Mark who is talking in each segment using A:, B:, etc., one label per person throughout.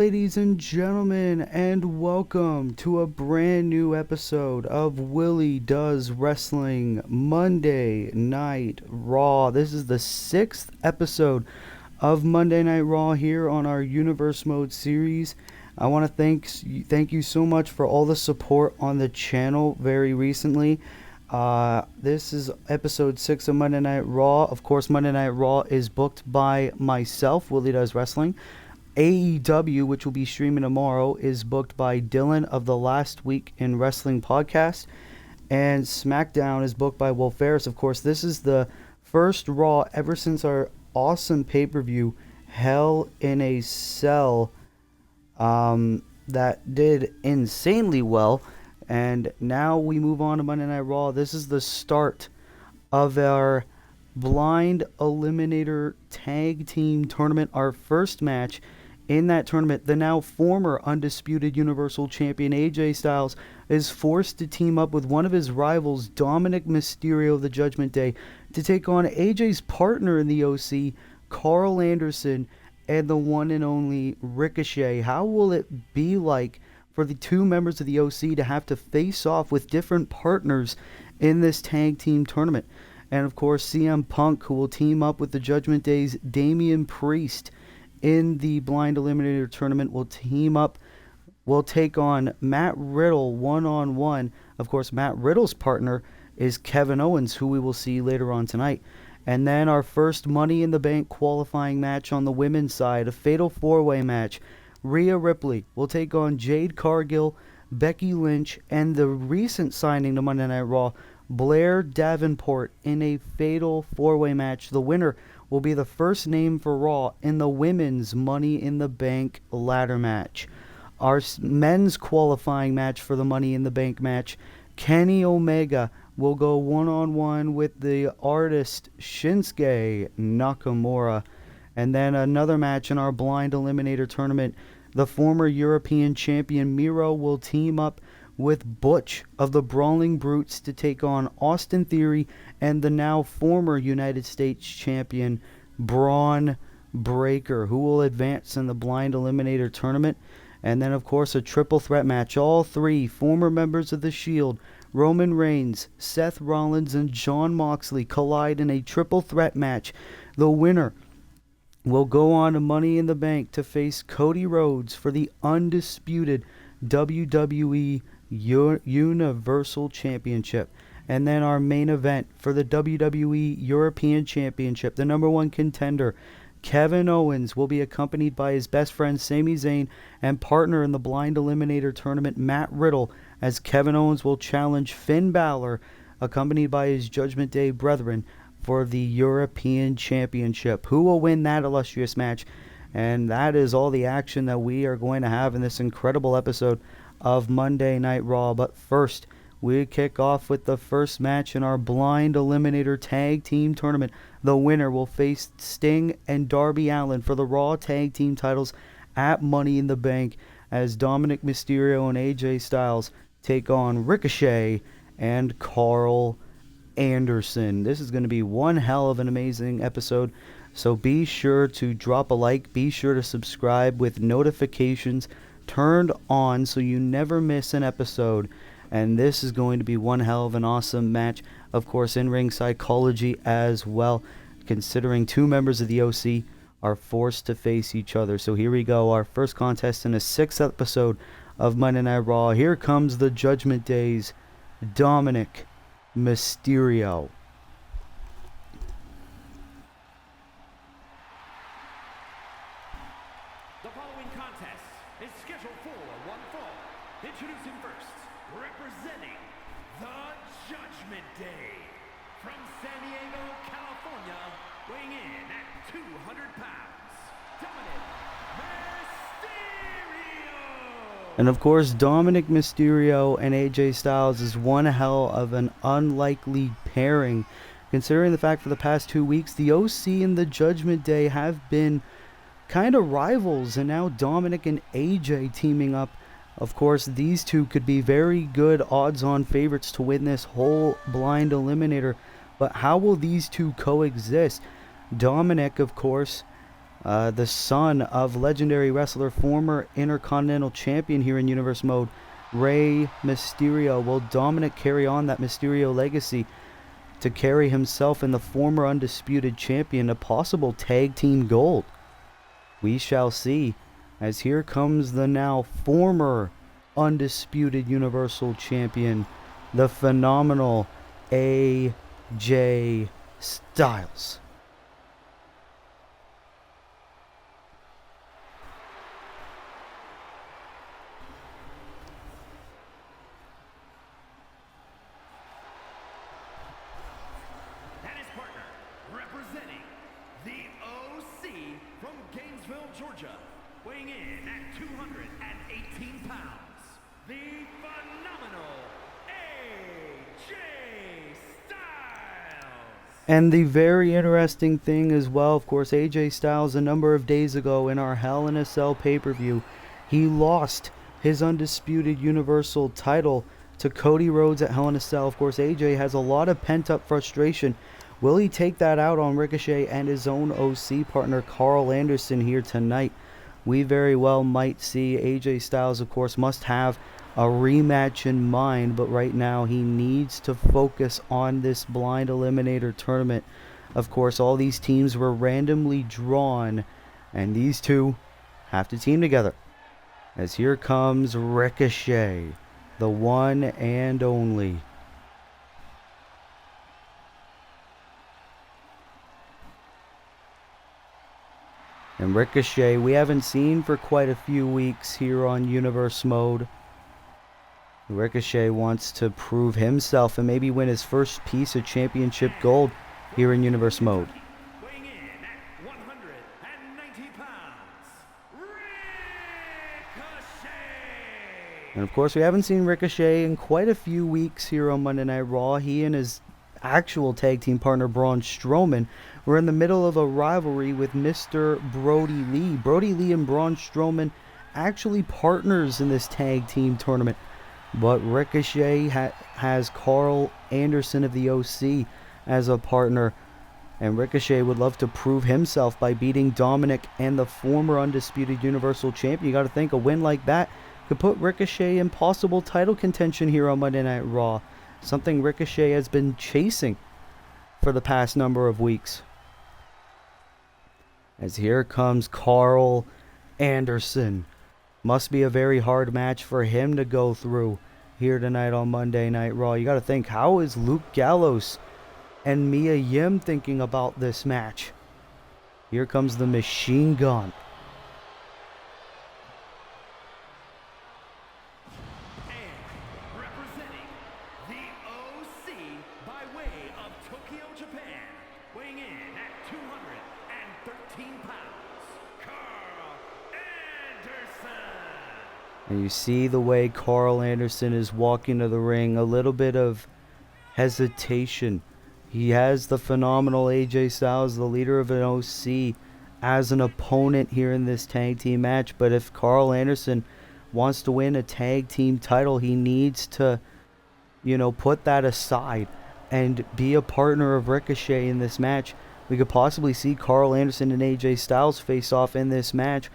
A: Ladies and gentlemen, and welcome to a brand new episode of Willie Does Wrestling Monday Night Raw. This is the 6th episode of Monday Night Raw here on our Universe Mode series. I want to thank you so much for all the support on the channel very recently. This is episode 6 of Monday Night Raw. Of course, Monday Night Raw is booked by myself, Willie Does Wrestling. AEW, which will be streaming tomorrow, is booked by Dylan of the Last Week in Wrestling podcast. And SmackDown is booked by Will Ferris. Of course, this is the first Raw ever since our awesome pay-per-view, Hell in a Cell, that did insanely well. And now we move on to Monday Night Raw. This is the start of our Blind Eliminator Tag Team Tournament, our first match. In that tournament, the now former Undisputed Universal Champion AJ Styles is forced to team up with one of his rivals, Dominic Mysterio of the Judgment Day, to take on AJ's partner in the OC, Carl Anderson, and the one and only Ricochet. How will it be like for the two members of the OC to have to face off with different partners in this tag team tournament? And of course, CM Punk, who will team up with the Judgment Day's Damian Priest in the Blind Eliminator Tournament, will take on Matt Riddle one-on-one. Of course, Matt Riddle's partner is Kevin Owens, who we will see later on tonight. And then our first Money in the Bank qualifying match on the women's side, a fatal four-way match. Rhea Ripley will take on Jade Cargill, Becky Lynch, and the recent signing to Monday Night Raw, Blair Davenport, in a fatal four-way match. The winner will be the first name for Raw in the women's Money in the Bank ladder match. Our men's qualifying match for the Money in the Bank match, Kenny Omega will go one-on-one with the artist Shinsuke Nakamura. And then another match in our Blind Eliminator Tournament, the former European champion Miro will team up with Butch of the Brawling Brutes to take on Austin Theory and the now former United States champion Braun Breaker, who will advance in the Blind Eliminator Tournament. And then, of course, a triple threat match. All three former members of the Shield, Roman Reigns, Seth Rollins, and Jon Moxley, collide in a triple threat match. The winner will go on to Money in the Bank to face Cody Rhodes for the undisputed WWE Universal Championship. And then our main event for the WWE European Championship, the number one contender, Kevin Owens, will be accompanied by his best friend Sami Zayn and partner in the Blind Eliminator Tournament, Matt Riddle, as Kevin Owens will challenge Finn Balor, accompanied by his Judgment Day brethren, for the European Championship. Who will win that illustrious match? And that is all the action that we are going to have in this incredible episode of Monday Night Raw. But first, we kick off with the first match in our Blind Eliminator Tag Team Tournament. The winner will face Sting and Darby Allin for the Raw Tag Team titles at Money in the Bank, as Dominic Mysterio and AJ Styles take on Ricochet and Carl Anderson. This is going to be one hell of an amazing episode, so be sure to drop a like, be sure to subscribe with notifications turned on so you never miss an episode. And this is going to be one hell of an awesome match. Of course, in-ring psychology as well, considering two members of the OC are forced to face each other. So here we go, our first contest in the 6th episode of Monday Night Raw. Here comes the Judgment Day's Dominic Mysterio.
B: The following contest is scheduled for one fall. Introducing first, representing the Judgment Day, from San Diego, California, weighing in at 200 pounds, Dominic Mysterio!
A: And of course, Dominic Mysterio and AJ Styles is one hell of an unlikely pairing, considering the fact for the past 2 weeks, the OC and the Judgment Day have been kind of rivals, and now Dominic and AJ teaming up. Of course, these two could be very good odds-on favorites to win this whole Blind Eliminator, but how will these two coexist? Dominic, of course, the son of legendary wrestler, former Intercontinental Champion here in Universe Mode, Rey Mysterio. Will Dominic carry on that Mysterio legacy to carry himself and the former Undisputed Champion to possible Tag Team Gold? We shall see, as here comes the now former Undisputed Universal Champion, the phenomenal AJ Styles.
B: And his partner, representing the OC from Gainesville, Georgia, weighing in at 218 pounds, the phenomenal AJ Styles.
A: And the very interesting thing as well, of course, AJ Styles, a number of days ago in our Hell in a Cell pay-per-view, he lost his Undisputed Universal title to Cody Rhodes at Hell in a Cell. Of course, AJ has a lot of pent-up frustration. Will he take that out on Ricochet and his own OC partner, Carl Anderson, here tonight? We very well might see. AJ Styles, of course, must have a rematch in mind, but right now he needs to focus on this blind eliminator tournament. Of course, all these teams were randomly drawn, and these two have to team together. As here comes Ricochet, the one and only. And Ricochet, we haven't seen for quite a few weeks here on Universe Mode. Ricochet wants to prove himself and maybe win his first piece of championship gold here in Universe Mode.
B: Weighing in at 190 pounds, Ricochet.
A: And of course, we haven't seen Ricochet in quite a few weeks here on Monday Night Raw. He and his actual tag team partner, Braun Strowman, were in the middle of a rivalry with Mr. Brody Lee. Brody Lee and Braun Strowman actually partners in this tag team tournament. But Ricochet has Carl Anderson of the OC as a partner. And Ricochet would love to prove himself by beating Dominic and the former Undisputed Universal Champion. You got to think a win like that could put Ricochet in possible title contention here on Monday Night Raw. Something Ricochet has been chasing for the past number of weeks. As here comes Carl Anderson. Must be a very hard match for him to go through here tonight on Monday Night Raw. You got to think, how is Luke Gallows and Mia Yim thinking about this match? Here comes the Machine Gun.
B: And representing the OC by way of Tokyo, Japan, weighing in at 213 pounds, Carl Anderson.
A: And you see the way Carl Anderson is walking to the ring, a little bit of hesitation. He has the phenomenal AJ Styles, the leader of an OC, as an opponent here in this tag team match. But if Carl Anderson wants to win a tag team title, he needs to, put that aside and be a partner of Ricochet in this match. We could possibly see Carl Anderson and AJ Styles face off in this match.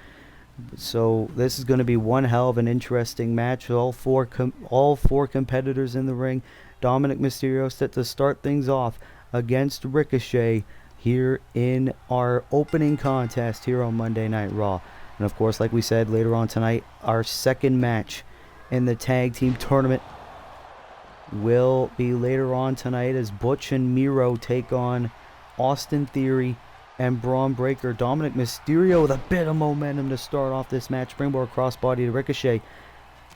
A: So this is going to be one hell of an interesting match. All four competitors in the ring. Dominic Mysterio set to start things off against Ricochet here in our opening contest here on Monday Night Raw. And of course, like we said, later on tonight, our second match in the tag team tournament will be later on tonight as Butch and Miro take on Austin Theory and Braun Breaker. Dominic Mysterio with a bit of momentum to start off this match. Springboard crossbody to Ricochet.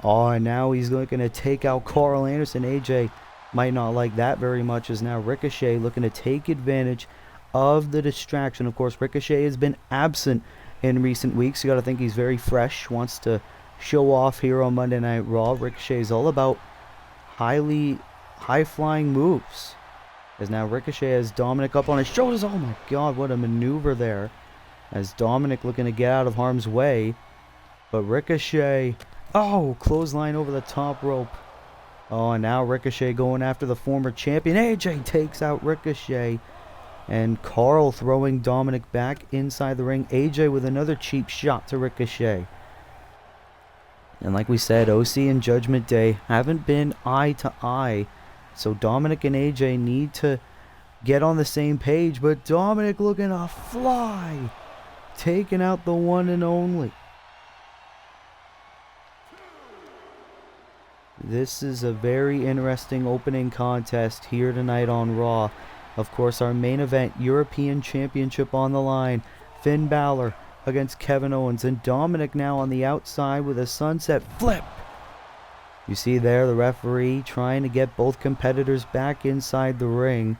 A: Oh, and now he's looking to take out Carl Anderson. AJ might not like that very much, as now Ricochet looking to take advantage of the distraction. Of course, Ricochet has been absent in recent weeks. You got to think he's very fresh, wants to show off here on Monday Night Raw. Ricochet is all about high-flying moves. As now Ricochet has Dominic up on his shoulders. Oh my god, what a maneuver there. As Dominic looking to get out of harm's way. But Ricochet, clothesline over the top rope. Oh, and now Ricochet going after the former champion. AJ takes out Ricochet. And Carl throwing Dominic back inside the ring. AJ with another cheap shot to Ricochet. And like we said, OC and Judgment Day haven't been eye to eye. So Dominic and AJ need to get on the same page. But Dominic looking to fly. Taking out the one and only. This is a very interesting opening contest here tonight on Raw. Of course, our main event, European Championship on the line. Finn Balor against Kevin Owens, and Dominic now on the outside with a sunset flip. You see there the referee trying to get both competitors back inside the ring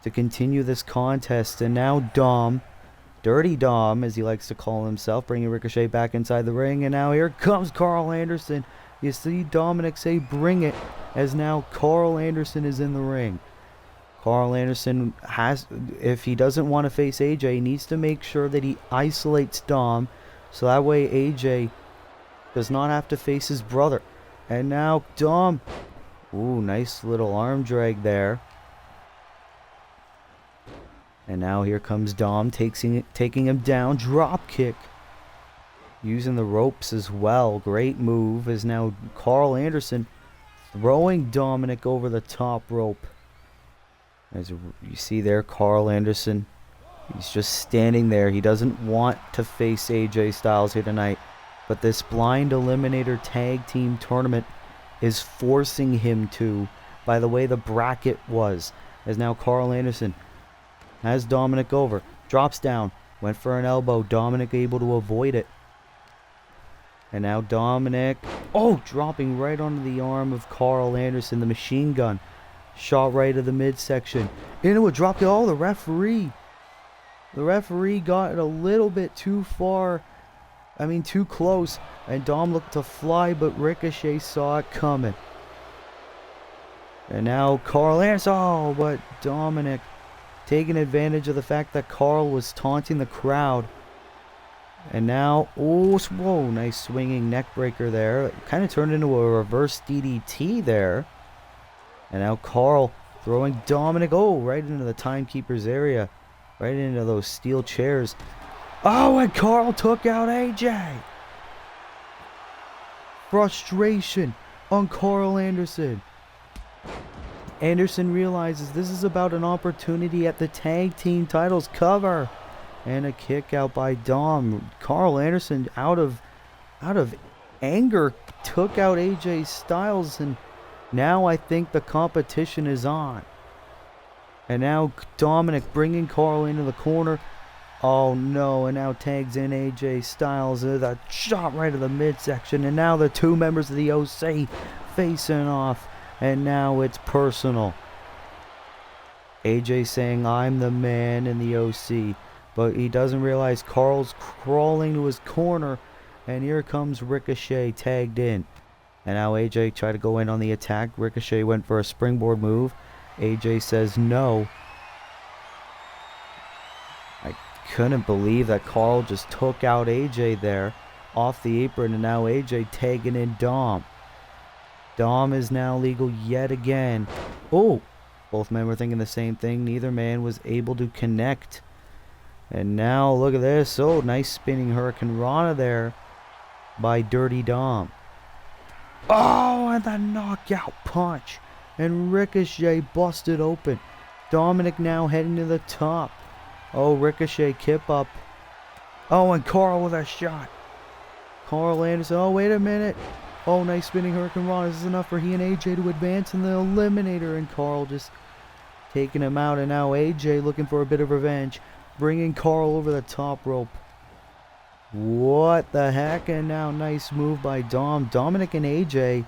A: to continue this contest. And now Dom, Dirty Dom as he likes to call himself, bringing Ricochet back inside the ring. And now here comes Carl Anderson. You see Dominic say bring it, as now Carl Anderson is in the ring. Carl Anderson has, if he doesn't want to face AJ, needs to make sure that he isolates Dom, so that way AJ does not have to face his brother. And now Dom, ooh, nice little arm drag there. And now here comes Dom, taking him down, drop kick, using the ropes as well. Great move, as now Carl Anderson throwing Dominic over the top rope. As you see there, Carl Anderson, he's just standing there. He doesn't want to face AJ Styles here tonight. But this blind eliminator tag team tournament is forcing him to, by the way the bracket was. As now Carl Anderson has Dominic over. Drops down. Went for an elbow. Dominic able to avoid it. And now Dominic, dropping right onto the arm of Carl Anderson, the machine gun. Shot right to the midsection. Into a drop kick. Oh, the referee. The referee got it a little bit too far. Too close. And Dom looked to fly, but Ricochet saw it coming. And now Carl Anderson. Oh, but Dominic taking advantage of the fact that Carl was taunting the crowd. And now, whoa, nice swinging neck breaker there. Kind of turned into a reverse DDT there. And now Carl throwing Dominic, right into the timekeeper's area. Right into those steel chairs. Oh, and Carl took out AJ. Frustration on Carl Anderson. Anderson realizes this is about an opportunity at the tag team titles. Cover. And a kick out by Dom. Carl Anderson out of anger took out AJ Styles, and now I think the competition is on. And now Dominic bringing Carl into the corner. Oh no, and now tags in AJ Styles. A shot right to the midsection. And now the two members of the OC facing off. And now it's personal. AJ saying, I'm the man in the OC. But he doesn't realize Carl's crawling to his corner. And here comes Ricochet tagged in. And now AJ tried to go in on the attack. Ricochet went for a springboard move. AJ says no. I couldn't believe that Carl just took out AJ there off the apron. And now AJ tagging in Dom. Dom is now legal yet again. Both men were thinking the same thing. Neither man was able to connect. And now look at this. Nice spinning Hurricane Rana there by Dirty Dom. And the knockout punch. And Ricochet busted open. Dominic now heading to the top. Ricochet kip up. And Carl with a shot. Carl Anderson. Wait a minute. Nice spinning Hurricane Rana. This is enough for he and AJ to advance in the Eliminator. And Carl just taking him out. And now AJ looking for a bit of revenge. Bringing Carl over the top rope. What the heck? And now nice move by Dom. Dominic and AJ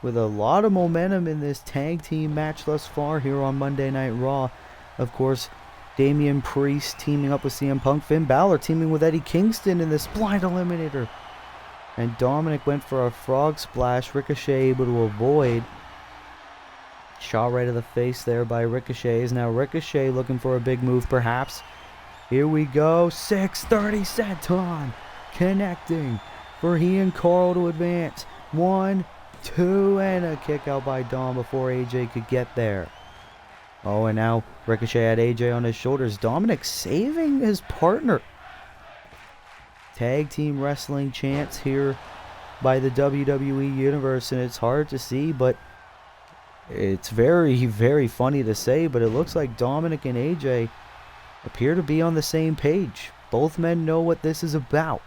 A: with a lot of momentum in this tag team match thus far here on Monday Night Raw. Of course, Damian Priest teaming up with CM Punk. Finn Balor teaming with Eddie Kingston in this blind eliminator. And Dominic went for a frog splash. Ricochet able to avoid. Shot right to the face there by Ricochet. Is now Ricochet looking for a big move perhaps. Here we go. 6:30 set time. Connecting for he and Carl to advance. 1, 2, and a kick out by Dom before AJ could get there. And now Ricochet had AJ on his shoulders. Dominic saving his partner. Tag team wrestling chants here by the WWE Universe, and it's hard to see, but it's very, very funny to say, but it looks like Dominic and AJ appear to be on the same page. Both men know what this is about.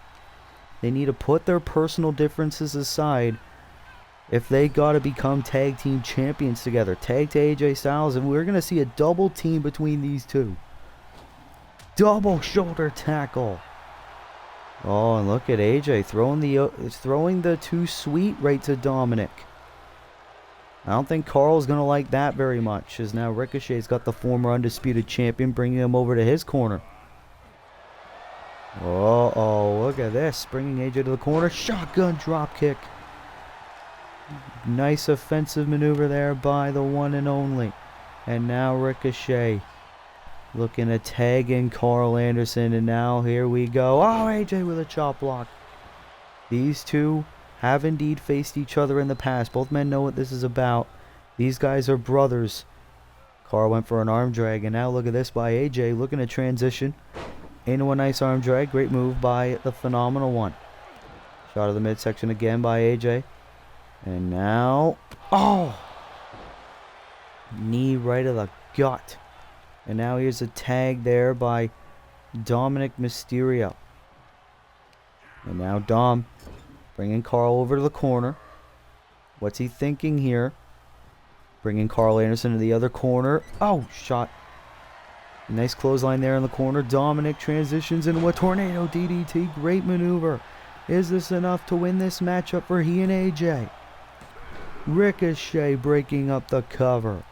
A: They need to put their personal differences aside if they got to become tag team champions together. Tag to AJ Styles, and we're going to see a double team between these two. Double shoulder tackle. Oh, and look at AJ throwing the too sweet right to Dominic. I don't think Carl's going to like that very much, as now Ricochet's got the former undisputed champion bringing him over to his corner. Uh-oh, look at this. Bringing AJ to the corner. Shotgun drop kick. Nice offensive maneuver there by the one and only. And now Ricochet looking to tag in Carl Anderson. And now here we go. Oh, AJ with a chop block. These two have indeed faced each other in the past. Both men know what this is about. These guys are brothers. Carl went for an arm drag. And now look at this by AJ looking to transition into a nice arm drag. Great move by the Phenomenal One. Shot of the midsection again by AJ. And now, oh! Knee right to the gut. And now here's a tag there by Dominic Mysterio. And now Dom bringing Carl over to the corner. What's he thinking here? Bringing Carl Anderson to the other corner. Oh, shot. Nice clothesline there in the corner. Dominic transitions into a tornado DDT. Great maneuver. Is this enough to win this matchup for he and AJ? Ricochet breaking up the cover.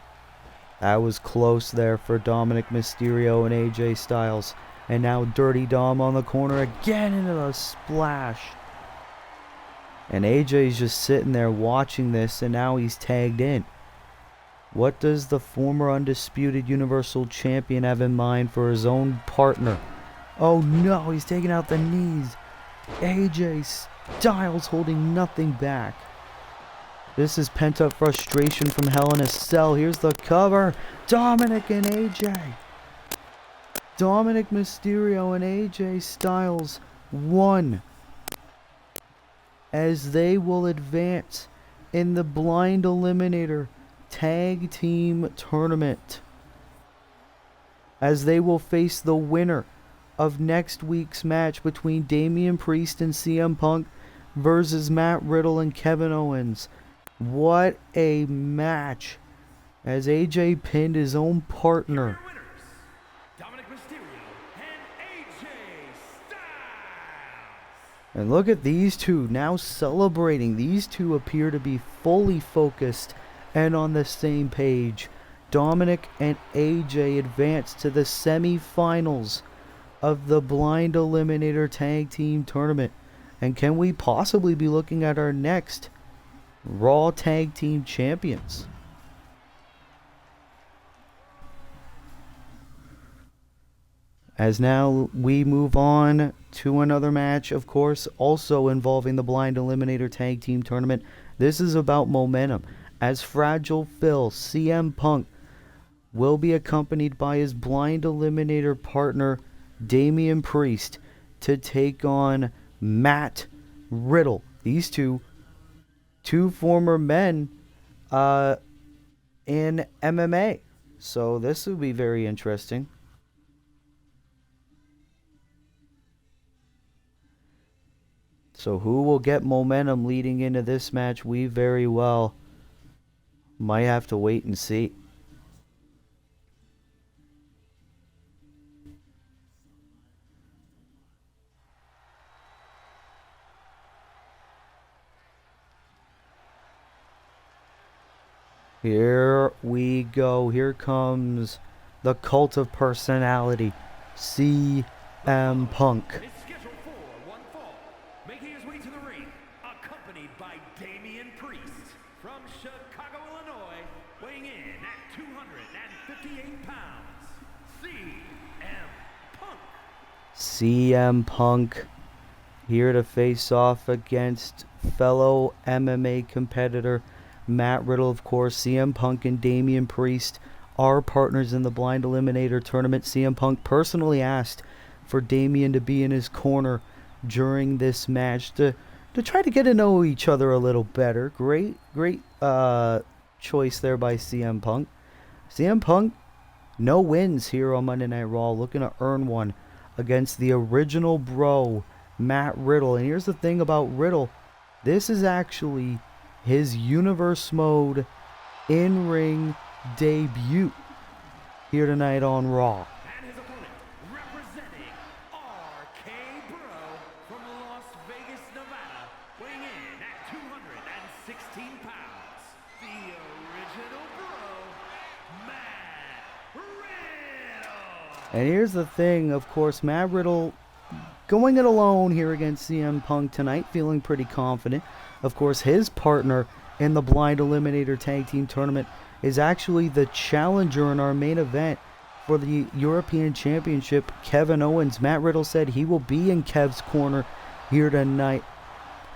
A: That was close there for Dominic Mysterio and AJ Styles. And now Dirty Dom on the corner again into the splash. And AJ's just sitting there watching this, and now he's tagged in. What does the former undisputed Universal Champion have in mind for his own partner? Oh no, he's taking out the knees. AJ Styles holding nothing back. This is pent-up frustration from Hell in a Cell. Here's the cover. Dominic and AJ. Dominic Mysterio and AJ Styles won, as they will advance in the Blind Eliminator Tag Team Tournament, as they will face the winner of next week's match between Damian Priest and CM Punk versus Matt Riddle and Kevin Owens. What a match, as AJ pinned his own partner. And look at these two now celebrating. These two appear to be fully focused and on the same page. Dominic and AJ advance to the semi-finals of the Blind Eliminator Tag Team Tournament. And can we possibly be looking at our next Raw Tag Team Champions? As now we move on to another match, of course, also involving the Blind Eliminator Tag Team Tournament. This is about momentum, as Fragile Phil, CM Punk, will be accompanied by his Blind Eliminator partner, Damian Priest, to take on Matt Riddle. These two former men in MMA. So this will be very interesting. So who will get momentum leading into this match? We very well might have to wait and see. Here we go. Here comes the Cult of Personality, CM Punk. CM Punk here to face off against fellow MMA competitor Matt Riddle, of course. CM Punk and Damian Priest our partners in the Blind Eliminator tournament. CM Punk personally asked for Damian to be in his corner during this match to try to get to know each other a little better. Great choice there by CM Punk. CM Punk, no wins here on Monday Night Raw, looking to earn one against the original bro, Matt Riddle. And here's the thing about Riddle. This is actually his Universe Mode in-ring debut here tonight on Raw.
B: And his opponent, representing RK-Bro from Las Vegas, Nevada, weighing in at 216 pounds, the original bro, Matt Riddle.
A: And here's the thing, of course, Matt Riddle going it alone here against CM Punk tonight, feeling pretty confident. Of course, his partner in the Blind Eliminator Tag Team Tournament is actually the challenger in our main event for the European Championship, Kevin Owens. Matt Riddle said he will be in Kev's corner here tonight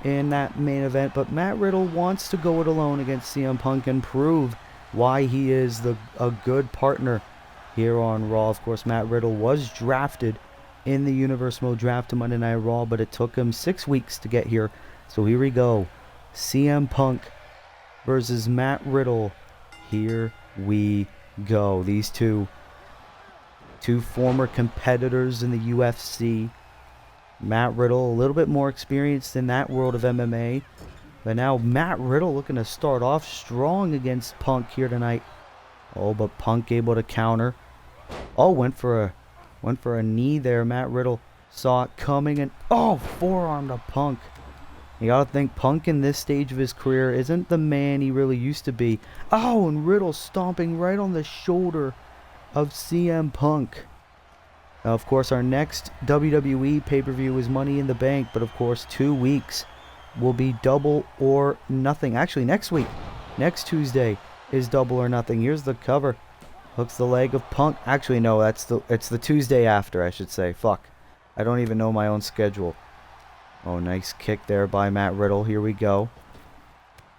A: in that main event, but Matt Riddle wants to go it alone against CM Punk and prove why he is a good partner here on Raw. Of course, Matt Riddle was drafted in the Universe Mode draft to Monday Night Raw, but it took him 6 weeks to get here. So here we go. CM Punk versus Matt Riddle. Here we go. These two former competitors in the UFC. Matt Riddle, a little bit more experienced in that world of MMA. But now Matt Riddle looking to start off strong against Punk here tonight. Oh, but Punk able to counter. Oh, went for a knee there. Matt Riddle saw it coming and forearm to Punk. You gotta think Punk in this stage of his career isn't the man he really used to be. Oh, and Riddle stomping right on the shoulder of CM Punk. Now, of course, our next WWE pay-per-view is Money in the Bank, but of course 2 weeks will be Double or Nothing. Actually, next week, next Tuesday, is Double or Nothing. Here's the cover. Hooks the leg of Punk. Actually, no, it's the Tuesday after, I should say. Fuck. I don't even know my own schedule. Oh, nice kick there by Matt Riddle. Here we go.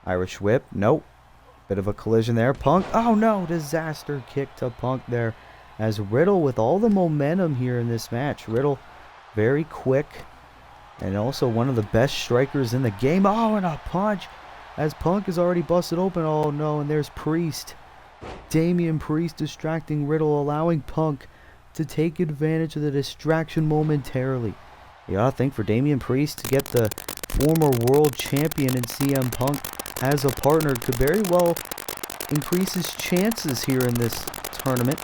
A: Irish whip. Nope. Bit of a collision there. Punk. Oh, no. Disaster kick to Punk there. As Riddle with all the momentum here in this match. Riddle very quick. And also one of the best strikers in the game. Oh, and a punch. As Punk is already busted open. Oh, no. And there's Priest. Damian Priest distracting Riddle, allowing Punk to take advantage of the distraction momentarily. You gotta think for Damian Priest to get the former world champion in CM Punk as a partner could very well increase his chances here in this tournament.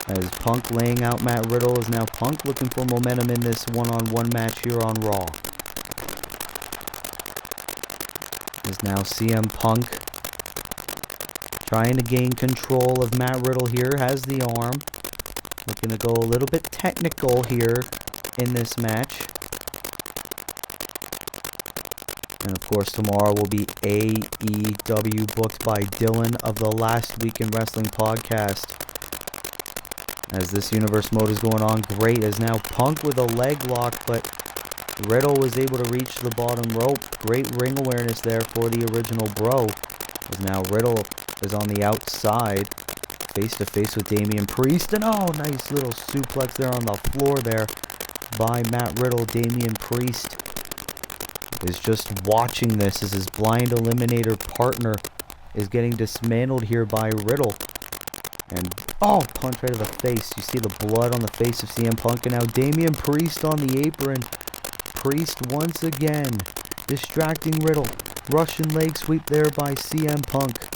A: As Punk laying out Matt Riddle, is now Punk looking for momentum in this one-on-one match here on Raw. Is now CM Punk trying to gain control of Matt Riddle here, has the arm. Looking to go a little bit technical here in this match. And of course tomorrow will be AEW booked by Dylan of the Last Week in Wrestling podcast. As this Universe Mode is going on great, as now Punk with a leg lock, but Riddle was able to reach the bottom rope. Great ring awareness there for the original bro. As now Riddle is on the outside, face to face with Damian Priest, and oh, nice little suplex there on the floor there by Matt Riddle. Damian Priest is just watching this as his Blind Eliminator partner is getting dismantled here by Riddle. And punch right to the face. You see the blood on the face of CM Punk, and now Damian Priest on the apron. Priest once again distracting Riddle. Russian leg sweep there by CM Punk.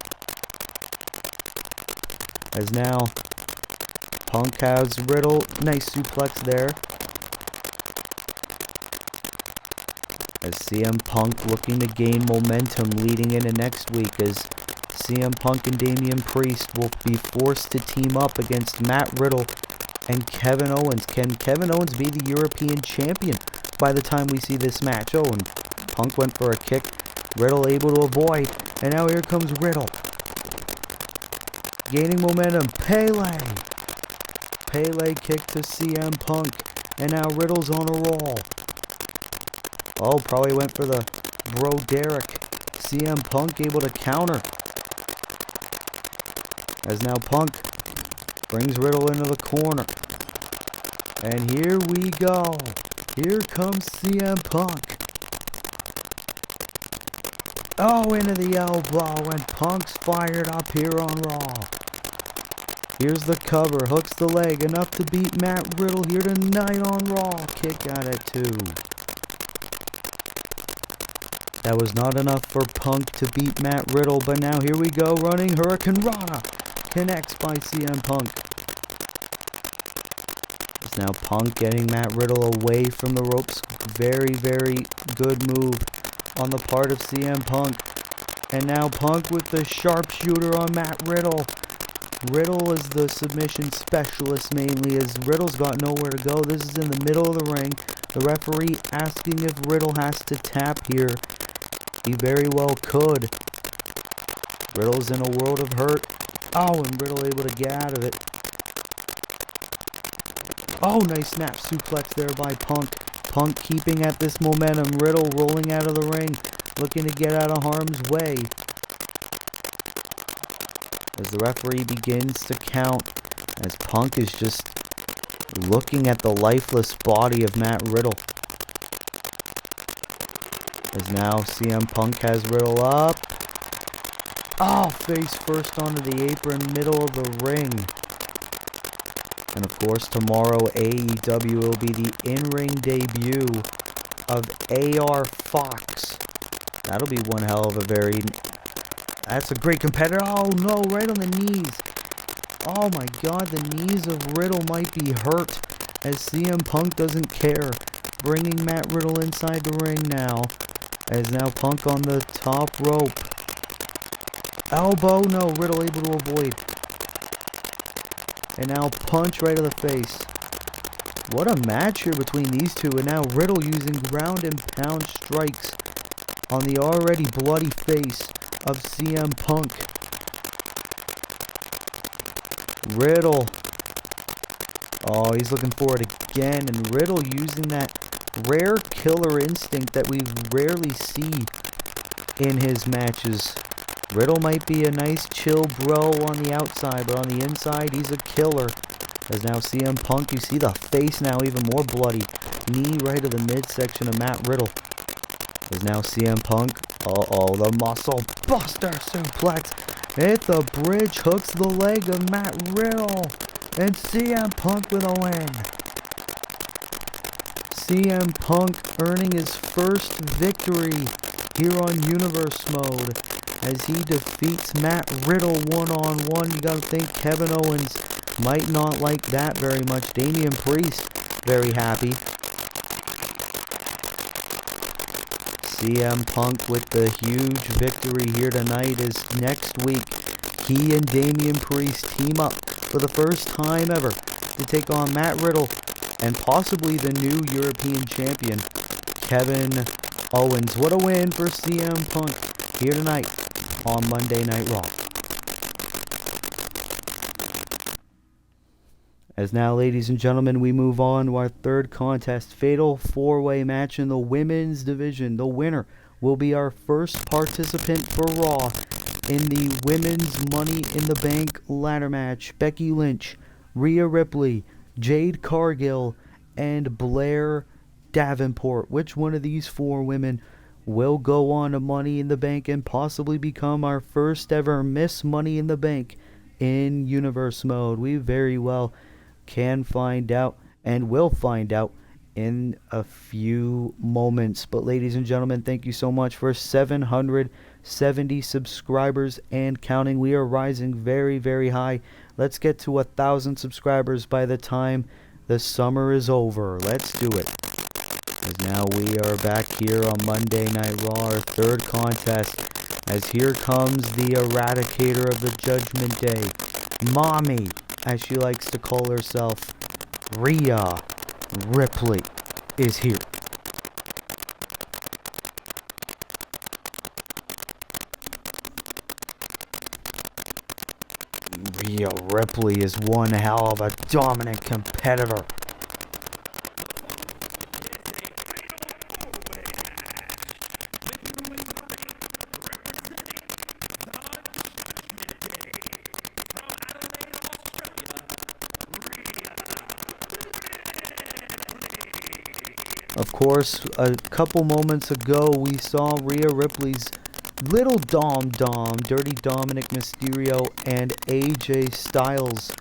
A: As now Punk has Riddle. Nice suplex there. As CM Punk looking to gain momentum leading into next week, as CM Punk and Damian Priest will be forced to team up against Matt Riddle and Kevin Owens. Can Kevin Owens be the European champion by the time we see this match? Oh, and Punk went for a kick. Riddle able to avoid. And now here comes Riddle. Gaining momentum. Pele kick to CM Punk. And now Riddle's on a roll. Oh, probably went for the Bro Derek. CM Punk able to counter. As now Punk Brings Riddle into the corner. And here we go. Here comes CM Punk. Oh, into the elbow, and Punk's fired up here on Raw. Here's the cover, hooks the leg, enough to beat Matt Riddle here tonight on Raw. Kick out at 2. That was not enough for Punk to beat Matt Riddle, but now here we go, running Hurricane Rana. Connects by CM Punk. It's now Punk getting Matt Riddle away from the ropes. Very, very good move on the part of CM Punk. And now Punk with the sharpshooter on Matt Riddle. Riddle is the submission specialist mainly, as Riddle's got nowhere to go. This is in the middle of the ring. The referee asking if Riddle has to tap here. He very well could. Riddle's in a world of hurt. Oh, and Riddle able to get out of it. Oh, nice snap suplex there by Punk. Punk keeping at this momentum. Riddle rolling out of the ring, looking to get out of harm's way. As the referee begins to count, as Punk is just looking at the lifeless body of Matt Riddle. As now CM Punk has Riddle up. Oh, face first onto the apron, middle of the ring. And of course, tomorrow AEW will be the in-ring debut of AR Fox. That'll be one hell of a very... That's a great competitor. Oh no, right on the knees. Oh my god, the knees of Riddle might be hurt as CM Punk doesn't care. Bringing Matt Riddle inside the ring now. As now Punk on the top rope. Elbow, no, Riddle able to avoid. And now punch right to the face. What a match here between these two. And now Riddle using ground and pound strikes on the already bloody face of CM Punk. Riddle. Oh, he's looking for it again. And Riddle using that rare killer instinct that we rarely see in his matches. Riddle might be a nice chill bro on the outside, but on the inside, he's a killer. As now CM Punk, you see the face now even more bloody. Knee right to the midsection of Matt Riddle. As now CM Punk, the muscle buster suplex. Hit the bridge, hooks the leg of Matt Riddle. And CM Punk with a win. CM Punk earning his first victory here on Universe Mode as he defeats Matt Riddle one-on-one. You gotta think Kevin Owens might not like that very much. Damian Priest, very happy. CM Punk with the huge victory here tonight as next week he and Damian Priest team up for the first time ever to take on Matt Riddle and possibly the new European champion, Kevin Owens. What a win for CM Punk here tonight on Monday Night Raw. As now, ladies and gentlemen, we move on to our third contest, Fatal 4-Way match in the women's division. The winner will be our first participant for Raw in the Women's Money in the Bank ladder match. Becky Lynch, Rhea Ripley, Jade Cargill, and Blair Davenport. Which one of these four women will go on to Money in the Bank and possibly become our first ever Miss Money in the Bank in Universe Mode? We very well can find out and will find out in a few moments. But ladies and gentlemen, thank you so much for 770 subscribers and counting. We are rising very, very high. Let's get to 1,000 subscribers by the time the summer is over. Let's do it. As now we are back here on Monday Night Raw, our third contest, as here comes the Eradicator of the Judgment Day, Mommy, as she likes to call herself, Rhea Ripley, is here. Rhea Ripley is one hell of a dominant competitor. Of course, a couple moments ago, we saw Rhea Ripley's little Dom, Dirty Dominic Mysterio, and AJ Styles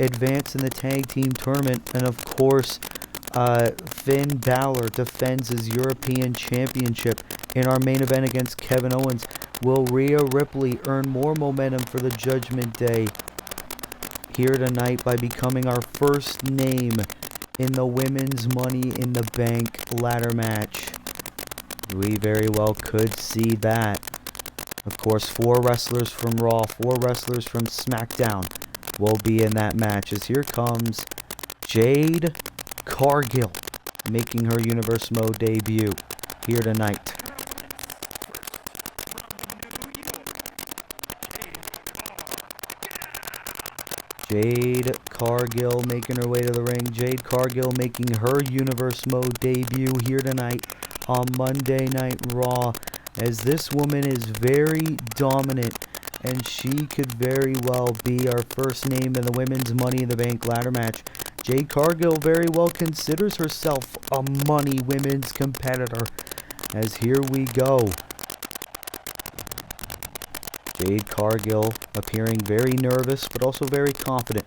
A: advance in the tag team tournament. And of course, Finn Balor defends his European Championship in our main event against Kevin Owens. Will Rhea Ripley earn more momentum for the Judgment Day here tonight by becoming our first name in the Women's Money in the Bank ladder match? We very well could see that. Of course, 4 wrestlers from Raw, 4 wrestlers from SmackDown will be in that match, as here comes Jade Cargill making her Universe Mode debut here tonight. Jade Cargill making her way to the ring. Jade Cargill making her Universe Mode debut here tonight on Monday Night Raw, as this woman is very dominant, and she could very well be our first name in the Women's Money in the Bank ladder match. Jade Cargill very well considers herself a money women's competitor, as here we go. Jade Cargill appearing very nervous, but also very confident.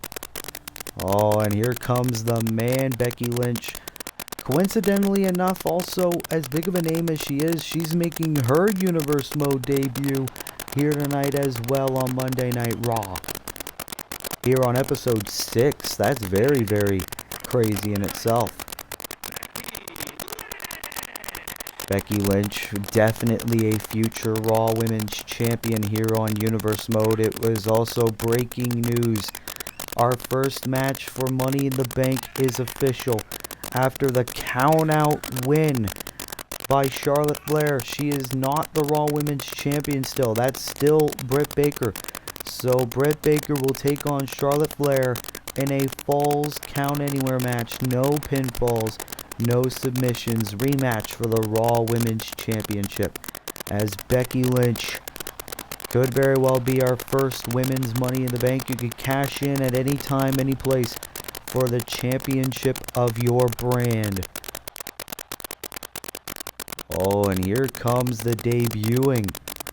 A: Oh, and here comes the man, Becky Lynch. Coincidentally enough, also, as big of a name as she is, she's making her Universe Mode debut here tonight as well on Monday Night Raw. Here on episode 6, that's very, very crazy in itself. Becky Lynch, definitely a future Raw Women's Champion here on Universe Mode. It was also breaking news. Our first match for Money in the Bank is official. After the count-out win by Charlotte Flair, she is not the Raw Women's Champion still. That's still Britt Baker. So Britt Baker will take on Charlotte Flair in a Falls Count Anywhere match. No pinfalls, no submissions. Rematch for the Raw Women's Championship, as Becky Lynch could very well be our first Women's Money in the Bank. You could cash in at any time, any place for the championship of your brand. Oh, and here comes the debuting,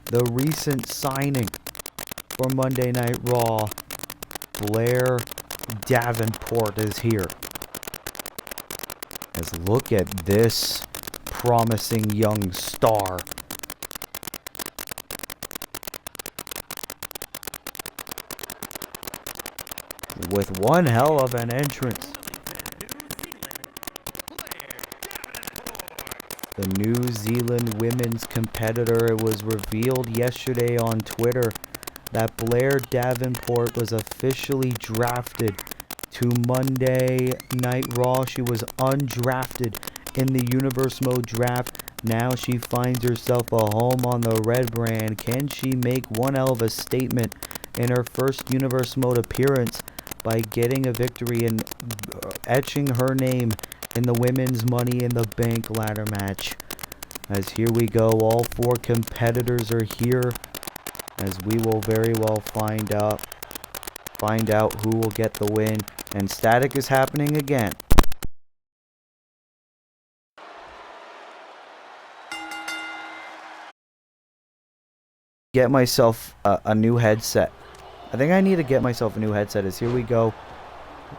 A: the recent signing for Monday Night Raw. Blair Davenport is here. As look at this promising young star. With one hell of an entrance. The New Zealand women's competitor. It was revealed yesterday on Twitter that Blair Davenport was officially drafted to Monday Night Raw. She was undrafted in the Universe Mode draft. Now she finds herself a home on the red brand. Can she make one hell of a statement in her first Universe Mode appearance by getting a victory and etching her name in the Women's Money in the Bank ladder match? As here we go, all 4 competitors are here, as we will very well find out who will get the win. And static is happening again. Get myself a new headset. I think I need to get myself a new headset. As here we go,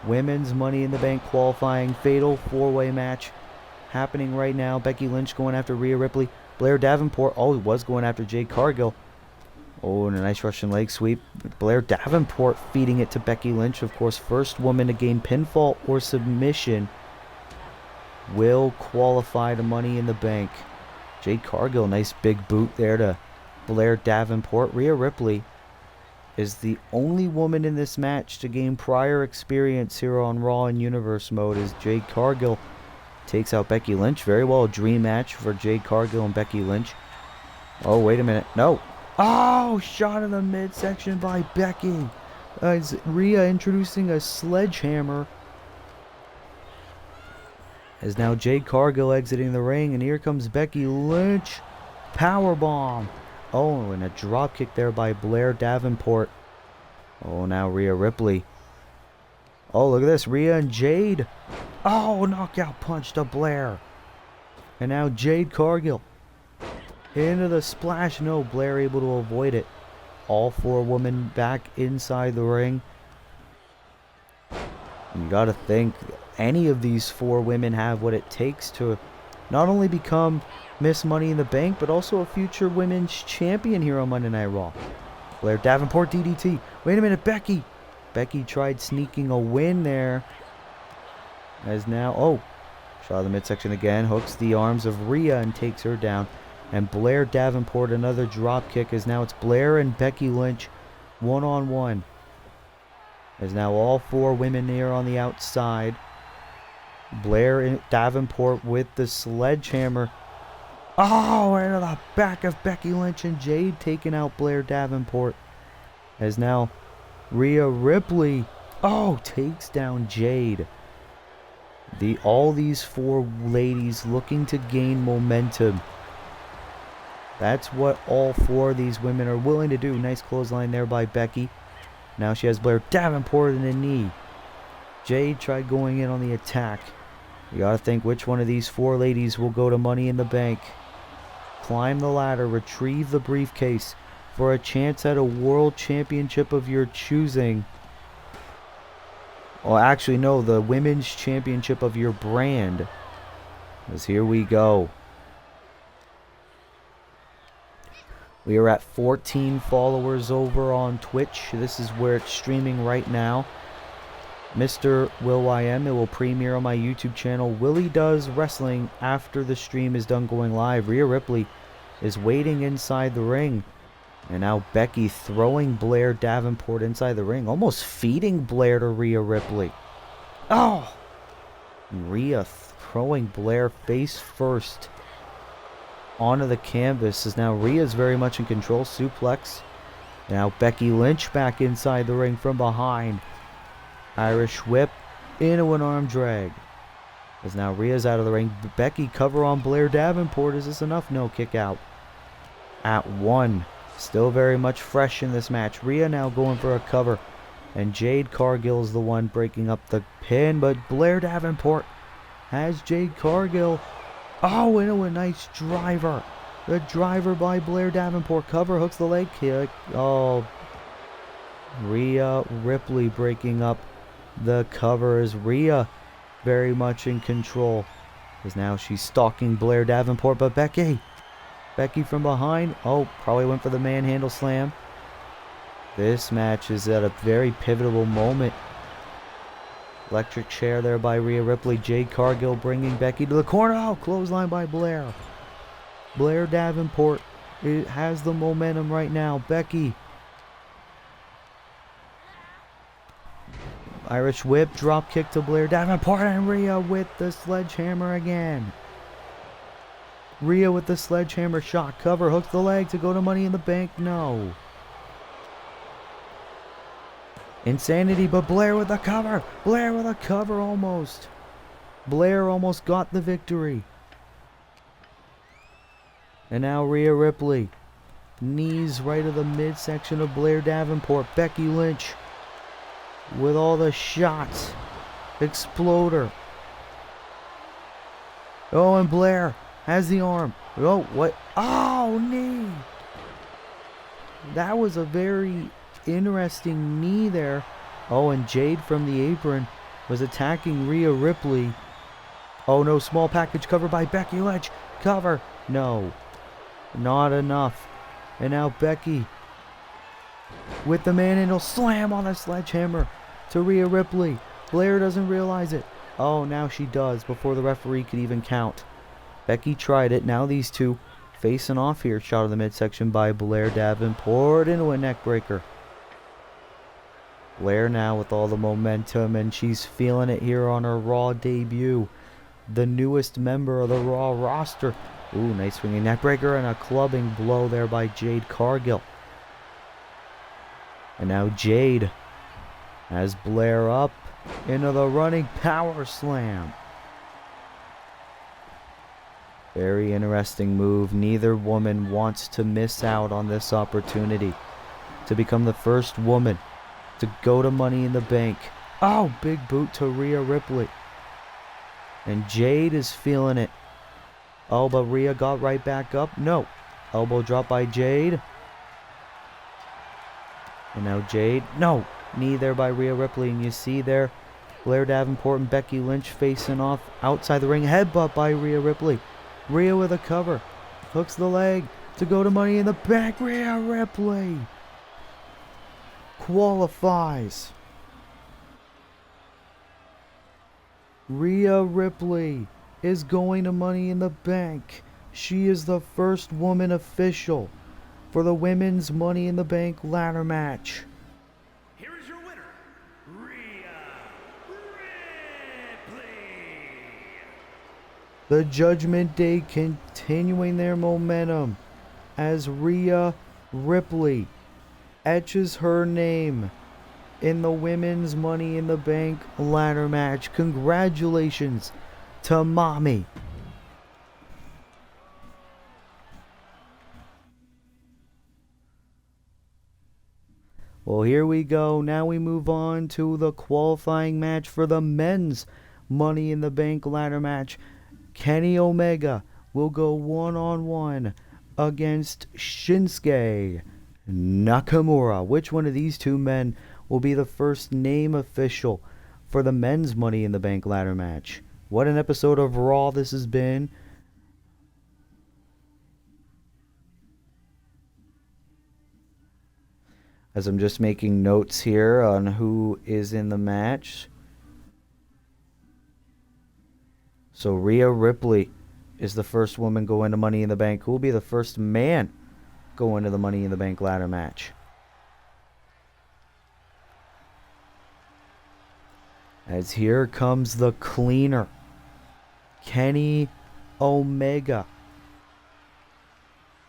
A: Women's Money in the Bank qualifying fatal 4-way match happening right now. Becky Lynch going after Rhea Ripley. Blair Davenport, oh, he was going after Jade Cargill. Oh, and a nice Russian leg sweep. Blair Davenport feeding it to Becky Lynch. Of course, first woman to gain pinfall or submission will qualify to Money in the Bank. Jade Cargill, nice big boot there to Blair Davenport. Rhea Ripley is the only woman in this match to gain prior experience here on Raw in Universe Mode, as Jade Cargill takes out Becky Lynch. Very well a dream match for Jade Cargill and Becky Lynch. Oh, wait a minute. No. Oh, shot in the midsection by Becky. It's Rhea introducing a sledgehammer. As now Jade Cargill exiting the ring, and here comes Becky Lynch. Powerbomb. Oh, and a drop kick there by Blair Davenport. Oh, now Rhea Ripley. Oh, look at this. Rhea and Jade. Oh, knockout punch to Blair. And now Jade Cargill into the splash. No, Blair able to avoid it. All 4 women back inside the ring. And you gotta think any of these 4 women have what it takes to not only become Miss Money in the Bank, but also a future women's champion here on Monday Night Raw. Blair Davenport DDT. Wait a minute, Becky. Becky tried sneaking a win there. As now, shot of the midsection again. Hooks the arms of Rhea and takes her down. And Blair Davenport, another drop kick, as now it's Blair and Becky Lynch one-on-one. As now all 4 women here on the outside. Blair and Davenport with the sledgehammer. Oh, into the back of Becky Lynch, and Jade taking out Blair Davenport. As now Rhea Ripley, takes down Jade. All these 4 ladies looking to gain momentum. That's what all 4 of these women are willing to do. Nice clothesline there by Becky. Now she has Blair Davenport in the knee. Jade tried going in on the attack. You gotta think which one of these 4 ladies will go to Money in the Bank. Climb the ladder, retrieve the briefcase for a chance at a world championship of your choosing. Well, actually, no, the women's championship of your brand. Because here we go. We are at 14 followers over on Twitch. This is where it's streaming right now. MrWillym, it will premiere on my YouTube channel. Willie Does Wrestling after the stream is done going live. Rhea Ripley is waiting inside the ring. And now Becky throwing Blair Davenport inside the ring. Almost feeding Blair to Rhea Ripley. Oh! Rhea throwing Blair face first onto the canvas, as now Rhea's very much in control. Suplex. Now Becky Lynch back inside the ring from behind. Irish whip into an arm drag. As now Rhea's out of the ring. Becky cover on Blair Davenport. Is this enough? No, kick out. At 1. Still very much fresh in this match. Rhea now going for a cover. And Jade Cargill is the one breaking up the pin. But Blair Davenport has Jade Cargill. Oh, into a nice driver. The driver by Blair Davenport. Cover, hooks the leg kick. Oh, Rhea Ripley breaking up the cover, as Rhea very much in control. As now she's stalking Blair Davenport, but Becky from behind. Oh, probably went for the manhandle slam. This match is at a very pivotal moment. Electric chair there by Rhea Ripley. Jade Cargill bringing Becky to the corner. Oh, clothesline by Blair. Blair Davenport, it has the momentum right now. Becky. Irish whip, drop kick to Blair Davenport, and Rhea with the sledgehammer again. Rhea with the sledgehammer shot. Cover, hooks the leg to go to Money in the Bank. No. Insanity, but Blair with the cover. Blair with a cover almost. Blair almost got the victory. And now Rhea Ripley. Knees right of the midsection of Blair Davenport. Becky Lynch with all the shots. Exploder. Oh, and Blair has the arm. Oh, what? Oh, knee. That was a very interesting knee there. Oh, and Jade from the apron was attacking Rhea Ripley. Oh no, small package cover by Becky Lynch. Cover. No. Not enough. And now Becky with the manhandle slam on the sledgehammer to Rhea Ripley. Blair doesn't realize it. Oh, now she does before the referee could even count. Becky tried it. Now these two facing off here. Shot of the midsection by Blair Davenport into a neck breaker. Blair now with all the momentum, and she's feeling it here on her Raw debut. The newest member of the Raw roster. Ooh, nice swinging neck breaker and a clubbing blow there by Jade Cargill. And now Jade has Blair up into the running power slam. Very interesting move. Neither woman wants to miss out on this opportunity to become the first woman to go to Money in the Bank. Oh, big boot to Rhea Ripley. And Jade is feeling it. Oh, but Rhea got right back up. No. Elbow drop by Jade. And now Jade. No. Knee there by Rhea Ripley. And you see there Blair Davenport and Becky Lynch facing off outside the ring. Headbutt by Rhea Ripley. Rhea with a cover. Hooks the leg to go to Money in the Bank. Rhea Ripley qualifies. Rhea Ripley is going to Money in the Bank. She is the first woman official for the women's Money in the Bank ladder match.
B: Here is your winner, Rhea Ripley.
A: The Judgment Day continuing their momentum as Rhea Ripley etches her name in the women's Money in the Bank ladder match. Congratulations to Mommy. Well, here we go. Now we move on to the qualifying match for the men's Money in the Bank ladder match. Kenny Omega will go one-on-one against Shinsuke Nakamura. Which one of these two men will be the first name official for the men's Money in the Bank ladder match? What an episode of Raw this has been. As I'm just making notes here on who is in the match. So Rhea Ripley is the first woman going to Money in the Bank. Who will be the first man going to the Money in the Bank ladder match? As here comes the cleaner, Kenny Omega,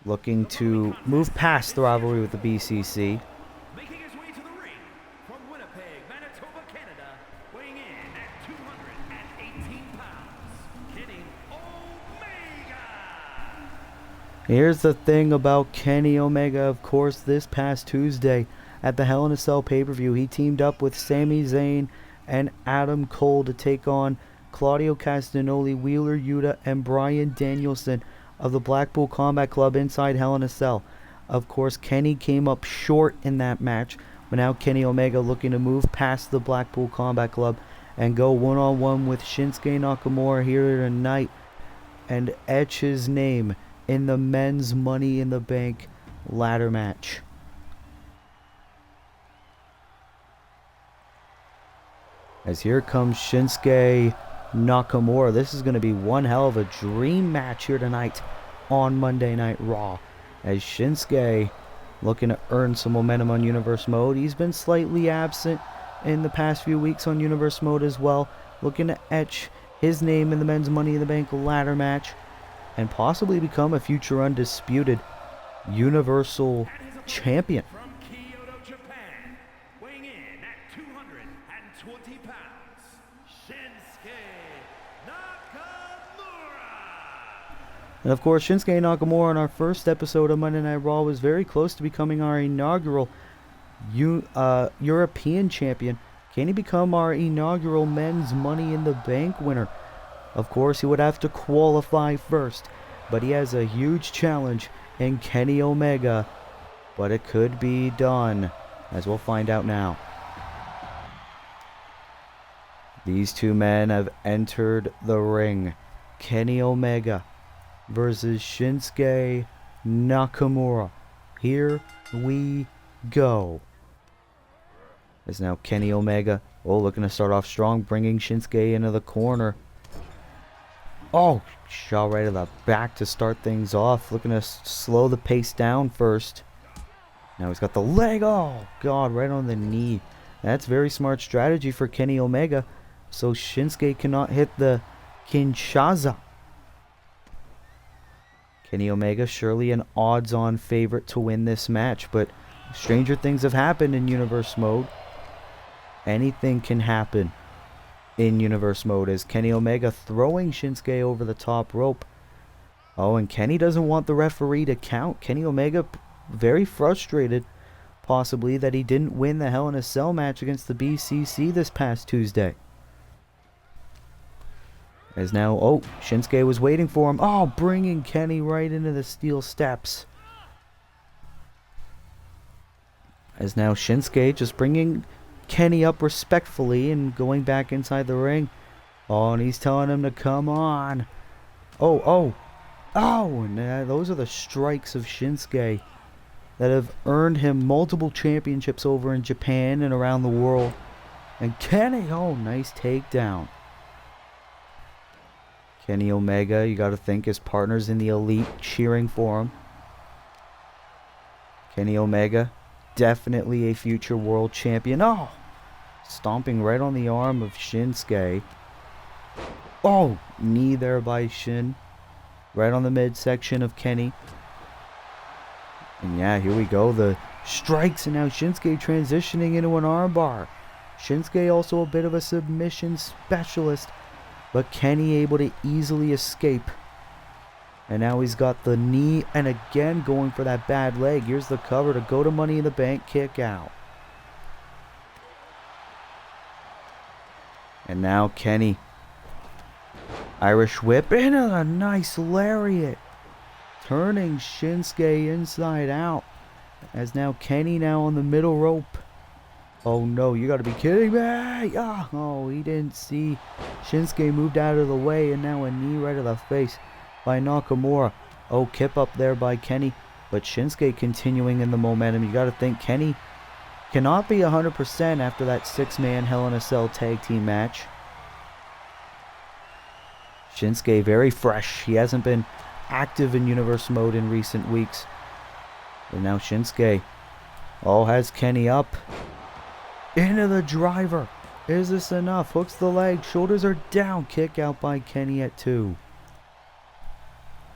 A: looking to move past the rivalry with the BCC.
B: Making his way to the ring from Winnipeg, Manitoba, Canada, weighing in at 218 pounds, Kenny Omega.
A: Here's the thing about Kenny Omega. Of course, this past Tuesday at the Hell in a Cell pay-per-view, he teamed up with Sami Zayn and Adam Cole to take on Claudio Castagnoli, Wheeler Yuta, and Bryan Danielson of the Blackpool Combat Club inside Hell in a Cell. Of course, Kenny came up short in that match, but now Kenny Omega looking to move past the Blackpool Combat Club and go one-on-one with Shinsuke Nakamura here tonight and etch his name in the men's Money in the Bank ladder match. As here comes Shinsuke Nakamura. This is going to be one hell of a dream match here tonight on Monday Night Raw. As Shinsuke looking to earn some momentum on Universe Mode. He's been slightly absent in the past few weeks on Universe Mode as well. Looking to etch his name in the men's Money in the Bank ladder match and possibly become a future undisputed Universal Champion.
B: From Kyoto, Japan, weighing in at 220 pounds, Shinsuke Nakamura.
A: And of course, Shinsuke Nakamura in our first episode of Monday Night Raw was very close to becoming our inaugural European champion. Can he become our inaugural men's Money in the Bank winner? Of course, he would have to qualify first, but he has a huge challenge in Kenny Omega. But it could be done, as we'll find out now. These two men have entered the ring. Kenny Omega versus Shinsuke Nakamura. Here we go. As now Kenny Omega, looking to start off strong, bringing Shinsuke into the corner. Oh, shot right to the back to start things off. Looking to slow the pace down first. Now he's got the leg. Oh, God, right on the knee. That's very smart strategy for Kenny Omega. So Shinsuke cannot hit the Kinshasa. Kenny Omega, surely an odds-on favorite to win this match. But stranger things have happened in Universe Mode. Anything can happen in Universe Mode, as Kenny Omega throwing Shinsuke over the top rope. Oh, and Kenny doesn't want the referee to count. Kenny Omega very frustrated, possibly, that he didn't win the Hell in a Cell match against the BCC this past Tuesday. As now, oh, Shinsuke was waiting for him. Oh, bringing Kenny right into the steel steps. As now Shinsuke just bringing Kenny up respectfully and going back inside the ring. Oh, and he's telling him to come on. Oh, and those are the strikes of Shinsuke that have earned him multiple championships over in Japan and around the world. And Kenny, oh, nice takedown. Kenny Omega, you got to think his partners in the Elite cheering for him. Kenny Omega, definitely a future world champion. Oh, stomping right on the arm of Shinsuke. Oh, knee there by Shin. Right on the midsection of Kenny. And yeah, here we go. The strikes, and now Shinsuke transitioning into an armbar. Shinsuke also a bit of a submission specialist, but Kenny able to easily escape. And now he's got the knee, and again going for that bad leg. Here's the cover to go to Money in the Bank, kick out. And now Kenny. Irish whip into a nice lariat. Turning Shinsuke inside out. As now Kenny now on the middle rope. Oh no, you gotta be kidding me. Oh, he didn't see. Shinsuke moved out of the way, and now a knee right to the face by Nakamura. Oh, kip up there by Kenny. But Shinsuke continuing in the momentum. You gotta think Kenny cannot be 100% after that 6-man Hell in a Cell tag team match. Shinsuke very fresh. He hasn't been active in Universe Mode in recent weeks. And now Shinsuke has Kenny up. Into the driver. Is this enough? Hooks the leg. Shoulders are down. Kick out by Kenny at 2.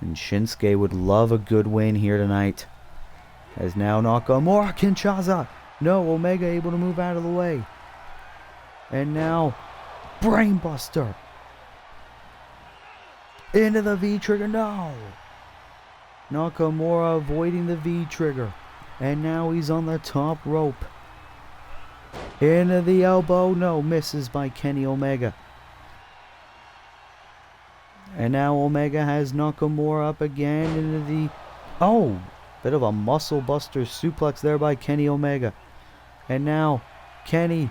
A: And Shinsuke would love a good win here tonight. As now Nakamura Kinshasa. No, Omega able to move out of the way. And now Brainbuster. Into the V-trigger. No. Nakamura avoiding the V-trigger. And now he's on the top rope. Into the elbow. No, misses by Kenny Omega. And now Omega has Nakamura up again into the... Oh, bit of a muscle buster suplex there by Kenny Omega. And now Kenny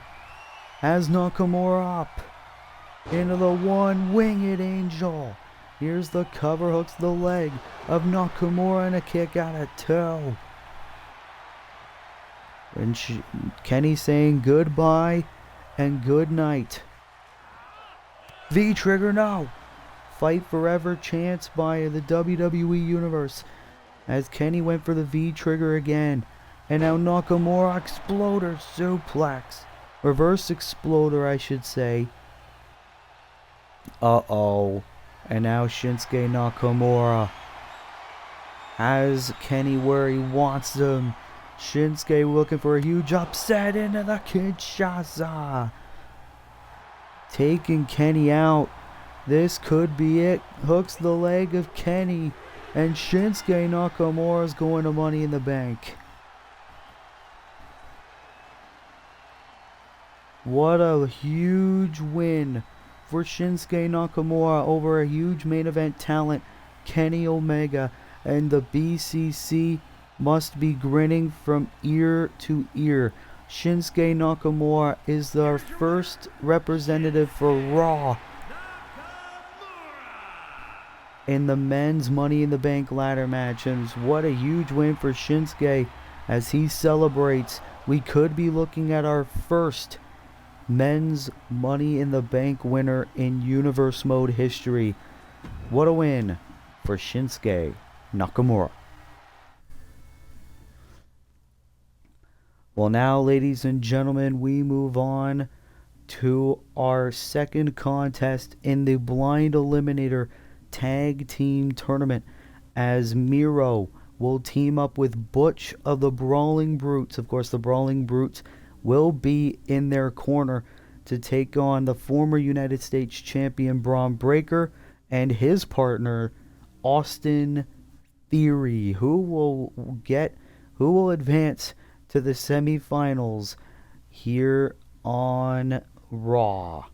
A: has Nakamura up. Into the one winged angel. Here's the cover, hooks the leg of Nakamura and a kick out at 2. And Kenny saying goodbye and good night. V-trigger, no. Fight forever chance by the WWE Universe. As Kenny went for the V-trigger again. And now Nakamura exploder suplex. Reverse exploder, I should say. Uh-oh. And now Shinsuke Nakamura has Kenny where he wants him. Shinsuke looking for a huge upset into the Kinshasa. Taking Kenny out. This could be it. Hooks the leg of Kenny. And Shinsuke Nakamura is going to Money in the Bank. What a huge win for Shinsuke Nakamura over a huge main event talent, Kenny Omega. And the BCC must be grinning from ear to ear. Shinsuke Nakamura is our first representative for Raw in the men's Money in the Bank ladder match. And what a huge win for Shinsuke as he celebrates. We could be looking at our first men's Money in the Bank winner in Universe Mode history. What a win for Shinsuke Nakamura. Well, now, ladies and gentlemen, we move on to our second contest in the Blind Eliminator Tag Team Tournament, as Miro will team up with Butch of the Brawling Brutes. Of course, the Brawling Brutes will be in their corner to take on the former United States champion Braun Breaker and his partner Austin Theory, who will advance to the semifinals here on Raw.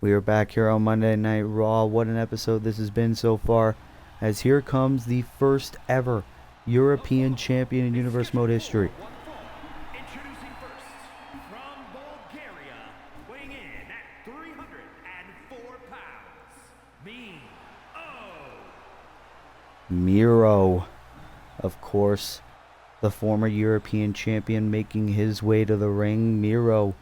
A: We are back here on Monday Night Raw. What an episode this has been so far, as here comes the first ever European champion in Universe Mode history.
B: Introducing first, from Bulgaria, weighing in at 304 pounds,
A: Miro, of course, the former European champion, making his way to the ring. Miro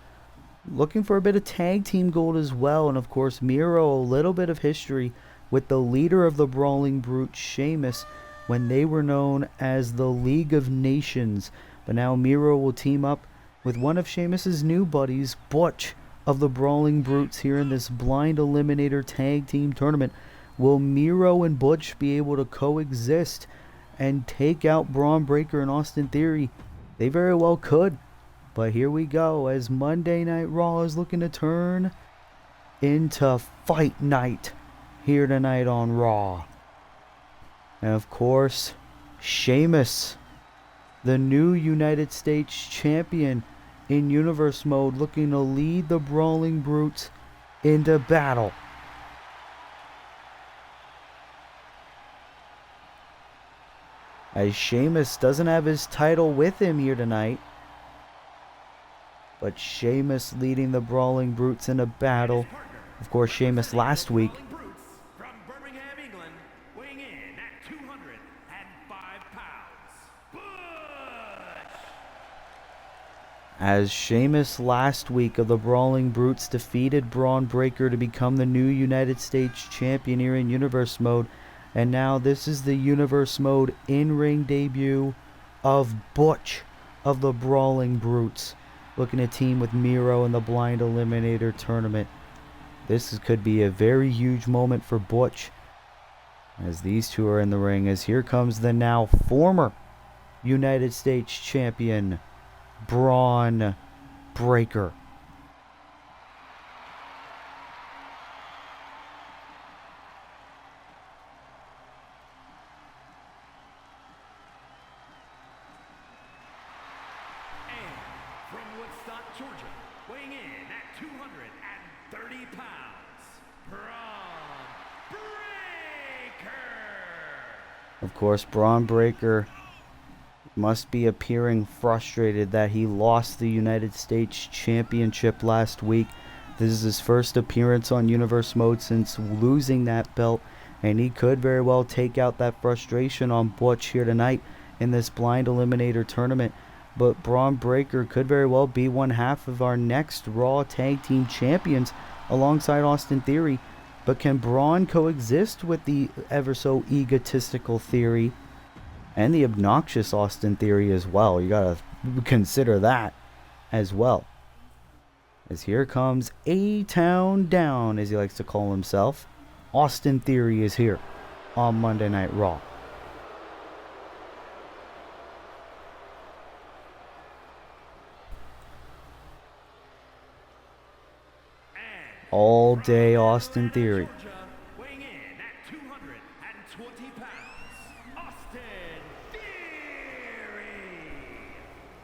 A: looking for a bit of tag team gold as well, and of course Miro, a little bit of history with the leader of the Brawling Brutes, Sheamus, when they were known as the League of Nations. But now Miro will team up with one of Sheamus's new buddies, Butch of the Brawling Brutes, here in this Blind Eliminator Tag Team Tournament. Will Miro and Butch be able to coexist and take out Braun Breaker and Austin Theory? They very well could. But here we go, as Monday Night Raw is looking to turn into Fight Night here tonight on Raw. And of course, Sheamus, the new United States champion in Universe Mode, looking to lead the Brawling Brutes into battle. As Sheamus doesn't have his title with him here tonight, but Sheamus leading the Brawling Brutes in a battle. Of course, Sheamus last week
B: from Birmingham, England, weighing in at 205 pounds, Butch.
A: As Sheamus last week of the Brawling Brutes defeated Braun Breaker to become the new United States champion here in Universe Mode. And now this is the Universe Mode in-ring debut of Butch of the Brawling Brutes, looking to team with Miro in the Blind Eliminator Tournament. This could be a very huge moment for Butch, as these two are in the ring, as here comes the now former United States champion, Braun Breaker.
B: From Woodstock, Georgia, weighing in at 230 pounds, Braun Breaker.
A: Of course, Braun Breaker must be appearing frustrated that he lost the United States Championship last week. This is his first appearance on Universe Mode since losing that belt, and he could very well take out that frustration on Butch here tonight in this Blind Eliminator Tournament. But Braun Breaker could very well be one half of our next Raw Tag Team Champions alongside Austin Theory. But can Braun coexist with the ever so egotistical Theory and the obnoxious Austin Theory as well? You gotta consider that as well. As here comes A-Town Down, as he likes to call himself. Austin Theory is here on Monday Night Raw. All day Austin Theory.
B: Weighing in at 220 pounds, Austin Theory.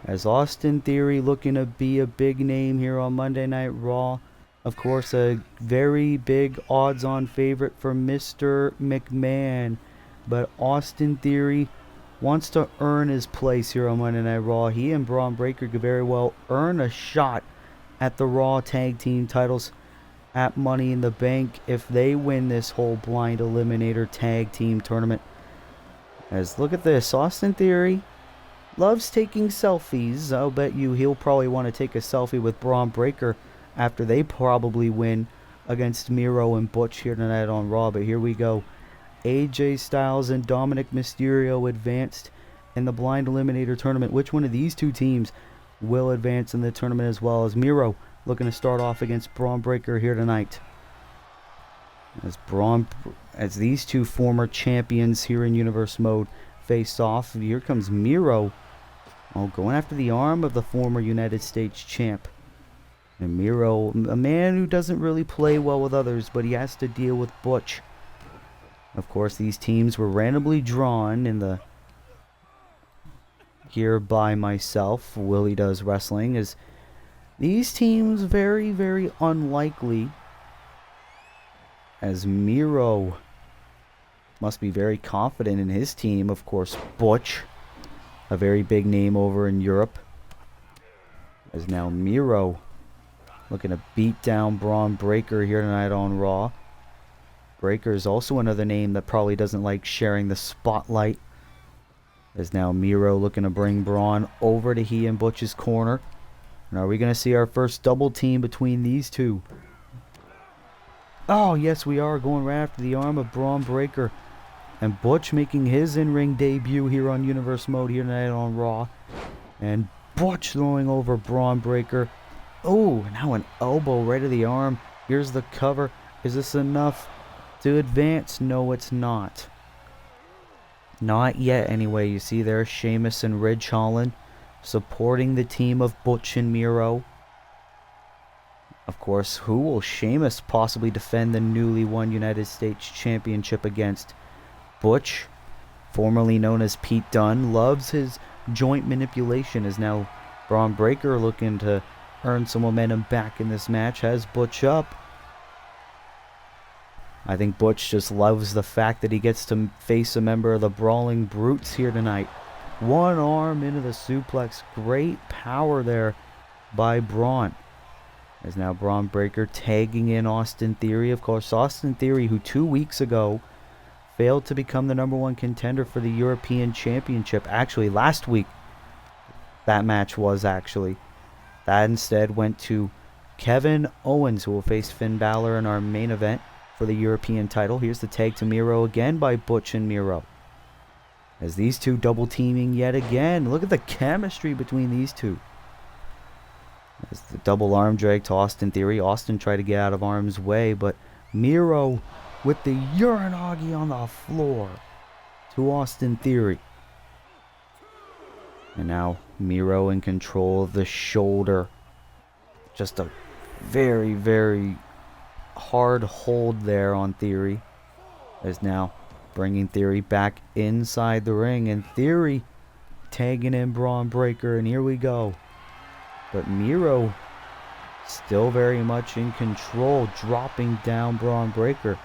A: As Austin Theory looking to be a big name here on Monday Night Raw. Of course, a very big odds-on favorite for Mr. McMahon. But Austin Theory wants to earn his place here on Monday Night Raw. He and Braun Breaker could very well earn a shot at the Raw Tag Team titles at Money in the Bank if they win this whole Blind Eliminator Tag Team Tournament. As look at this, Austin Theory loves taking selfies. I'll bet you he'll probably want to take a selfie with Braun Breaker after they probably win against Miro and Butch here tonight on Raw. But here we go. AJ Styles and Dominic Mysterio advanced in the Blind Eliminator Tournament. Which one of these two teams will advance in the tournament, as well as Miro looking to start off against Braun Breaker here tonight? As these two former champions here in Universe Mode face off. Here comes Miro, going after the arm of the former United States champ. And Miro, a man who doesn't really play well with others, but he has to deal with Butch. Of course, these teams were randomly drawn in the here by myself, Willie Does Wrestling, as these teams very, very unlikely as Miro must be very confident in his team. Of course, Butch, a very big name over in Europe, as now Miro looking to beat down Braun Breaker here tonight on Raw. Breaker is also another name that probably doesn't like sharing the spotlight, as now Miro looking to bring Braun over to he and Butch's corner. And are we going to see our first double team between these two? Oh, yes, we are, going right after the arm of Braun Breaker. And Butch making his in-ring debut here on Universe Mode here tonight on Raw. And Butch throwing over Braun Breaker. Oh, now an elbow right to the arm. Here's the cover. Is this enough to advance? No, it's not. Not yet, anyway. You see there Sheamus and Ridge Holland supporting the team of Butch and Miro. Of course, who will Sheamus possibly defend the newly won United States Championship against? Butch, formerly known as Pete Dunne, loves his joint manipulation. Is now Braun Breaker looking to earn some momentum back in this match. Has Butch up. I think Butch just loves the fact that he gets to face a member of the Brawling Brutes here tonight. One arm into the suplex. Great power there by Braun. As now Braun Breaker tagging in Austin Theory. Of course, Austin Theory, who 2 weeks ago failed to become the #1 contender for the European Championship. Actually, last week, that match was actually. That instead went to Kevin Owens, who will face Finn Balor in our main event for the European title. Here's the tag to Miro again by Butch and Miro. As these two double teaming yet again. Look at the chemistry between these two. As the double arm drag to Austin Theory. Austin tried to get out of harm's way, but Miro with the Uranagi on the floor to Austin Theory. And now Miro in control of the shoulder. Just a very, very hard hold there on Theory. As now bringing Theory back inside the ring. And Theory tagging in Braun Breaker. And here we go. But Miro still very much in control, dropping down Braun Breaker.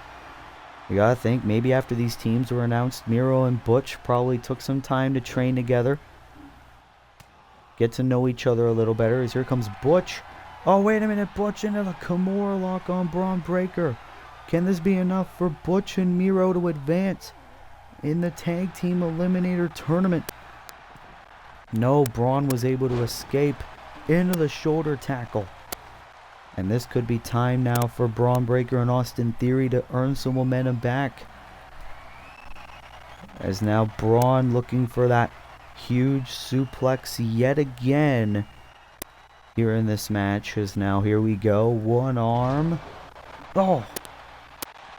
A: You gotta think, maybe after these teams were announced, Miro and Butch probably took some time to train together. Get to know each other a little better, as here comes Butch. Oh, wait a minute, Butch into the Kimura lock on Braun Breaker. Can this be enough for Butch and Miro to advance in the Tag Team Eliminator Tournament? No, Braun was able to escape into the shoulder tackle. And this could be time now for Braun Breaker and Austin Theory to earn some momentum back. As now Braun looking for that huge suplex yet again here in this match. As now here we go. One arm. Oh!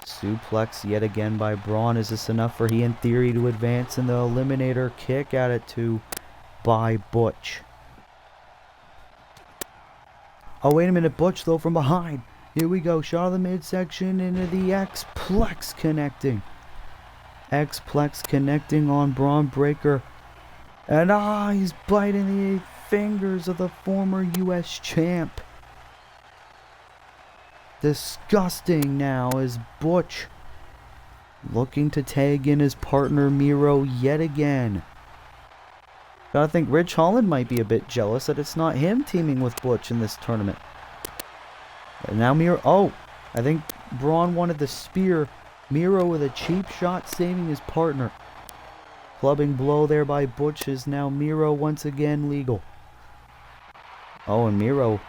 A: Suplex yet again by Braun. Is this enough for he and Theory to advance in the Eliminator? Kick at it to by Butch. Oh, wait a minute. Butch, though, from behind. Here we go. Shot of the midsection into the X-Plex connecting. X-Plex connecting on Braun Breaker. And he's biting the fingers of the former U.S. champ. Disgusting now as Butch looking to tag in his partner Miro yet again. I think Ridge Holland might be a bit jealous that it's not him teaming with Butch in this tournament. And now Miro. Oh, I think Braun wanted the spear. Miro with a cheap shot saving his partner. Clubbing blow there by Butch is now Miro once again legal. Oh, and Miro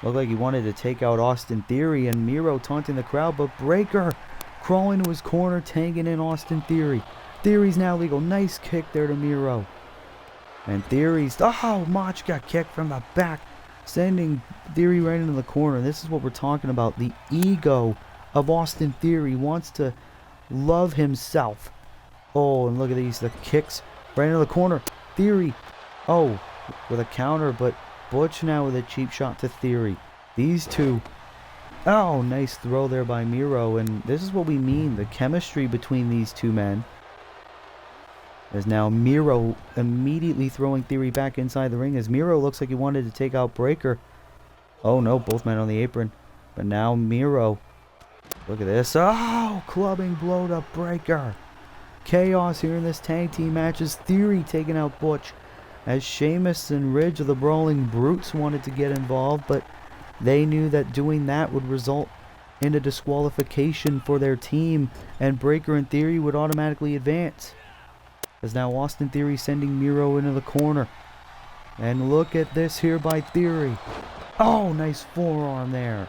A: looked like he wanted to take out Austin Theory, and Miro taunting the crowd, but Breaker crawling to his corner, tagging in Austin Theory. Theory's now legal. Nice kick there to Miro. And Theory's, Mach got kicked from the back, sending Theory right into the corner. This is what we're talking about. The ego of Austin Theory wants to love himself. Oh, and look at these, the kicks right into the corner. Theory, with a counter, but Butch now with a cheap shot to Theory. These two, nice throw there by Miro. And this is what we mean, the chemistry between these two men. As now Miro immediately throwing Theory back inside the ring, as Miro looks like he wanted to take out Breaker. Oh no, both men on the apron. But now Miro Look at this. Oh, clubbing blow to Breaker. Chaos here in this tag team match as Theory taking out Butch. As Sheamus and Ridge of the Brawling Brutes wanted to get involved, but they knew that doing that would result in a disqualification for their team, and Breaker and Theory would automatically advance. As now Austin Theory sending Miro into the corner. And look at this here by Theory. Oh, nice forearm there.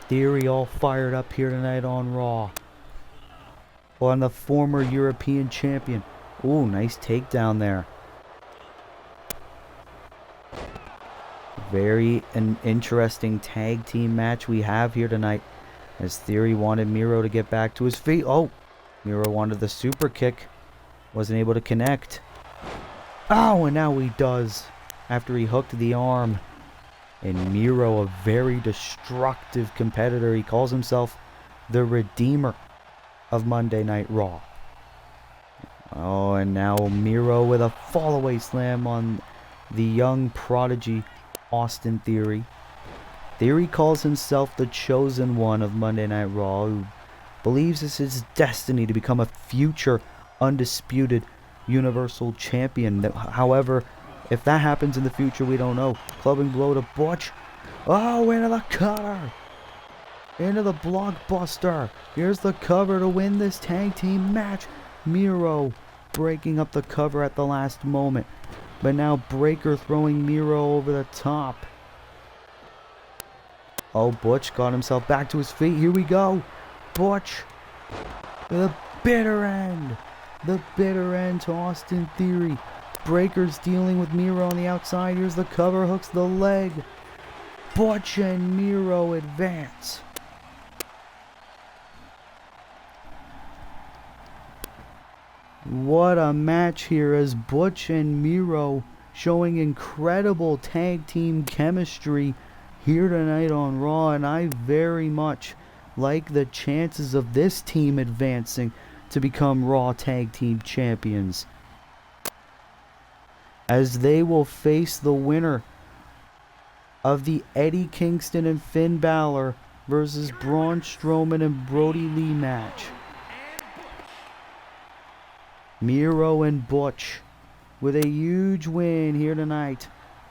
A: Theory all fired up here tonight on Raw. On the former European champion. Ooh, nice takedown there. Very an interesting tag team match we have here tonight. As Theory wanted Miro to get back to his feet. Oh, Miro wanted the super kick. Wasn't able to connect. Oh, and now he does. After he hooked the arm. And Miro, a very destructive competitor. He calls himself the Redeemer of Monday Night Raw. Oh, and now Miro with a fallaway slam on the young prodigy Austin Theory. Theory calls himself the chosen one of Monday Night Raw, who believes it's his destiny to become a future undisputed Universal Champion. However, if that happens in the future, we don't know. Clubbing blow to Butch. Oh, into the cutter. Into the blockbuster. Here's the cover to win this tag team match. Miro breaking up the cover at the last moment. But now Breaker throwing Miro over the top. Oh, Butch got himself back to his feet. Here we go. Butch. The bitter end. The bitter end to Austin Theory. Breaker's dealing with Miro on the outside. Here's the cover. Hooks the leg. Butch and Miro advance. What a match here as Butch and Miro showing incredible tag team chemistry here tonight on Raw, and I very much like the chances of this team advancing to become Raw Tag Team Champions, as they will face the winner of the Eddie Kingston and Finn Balor versus Braun Strowman and Brody Lee match. Miro and Butch with a huge win here tonight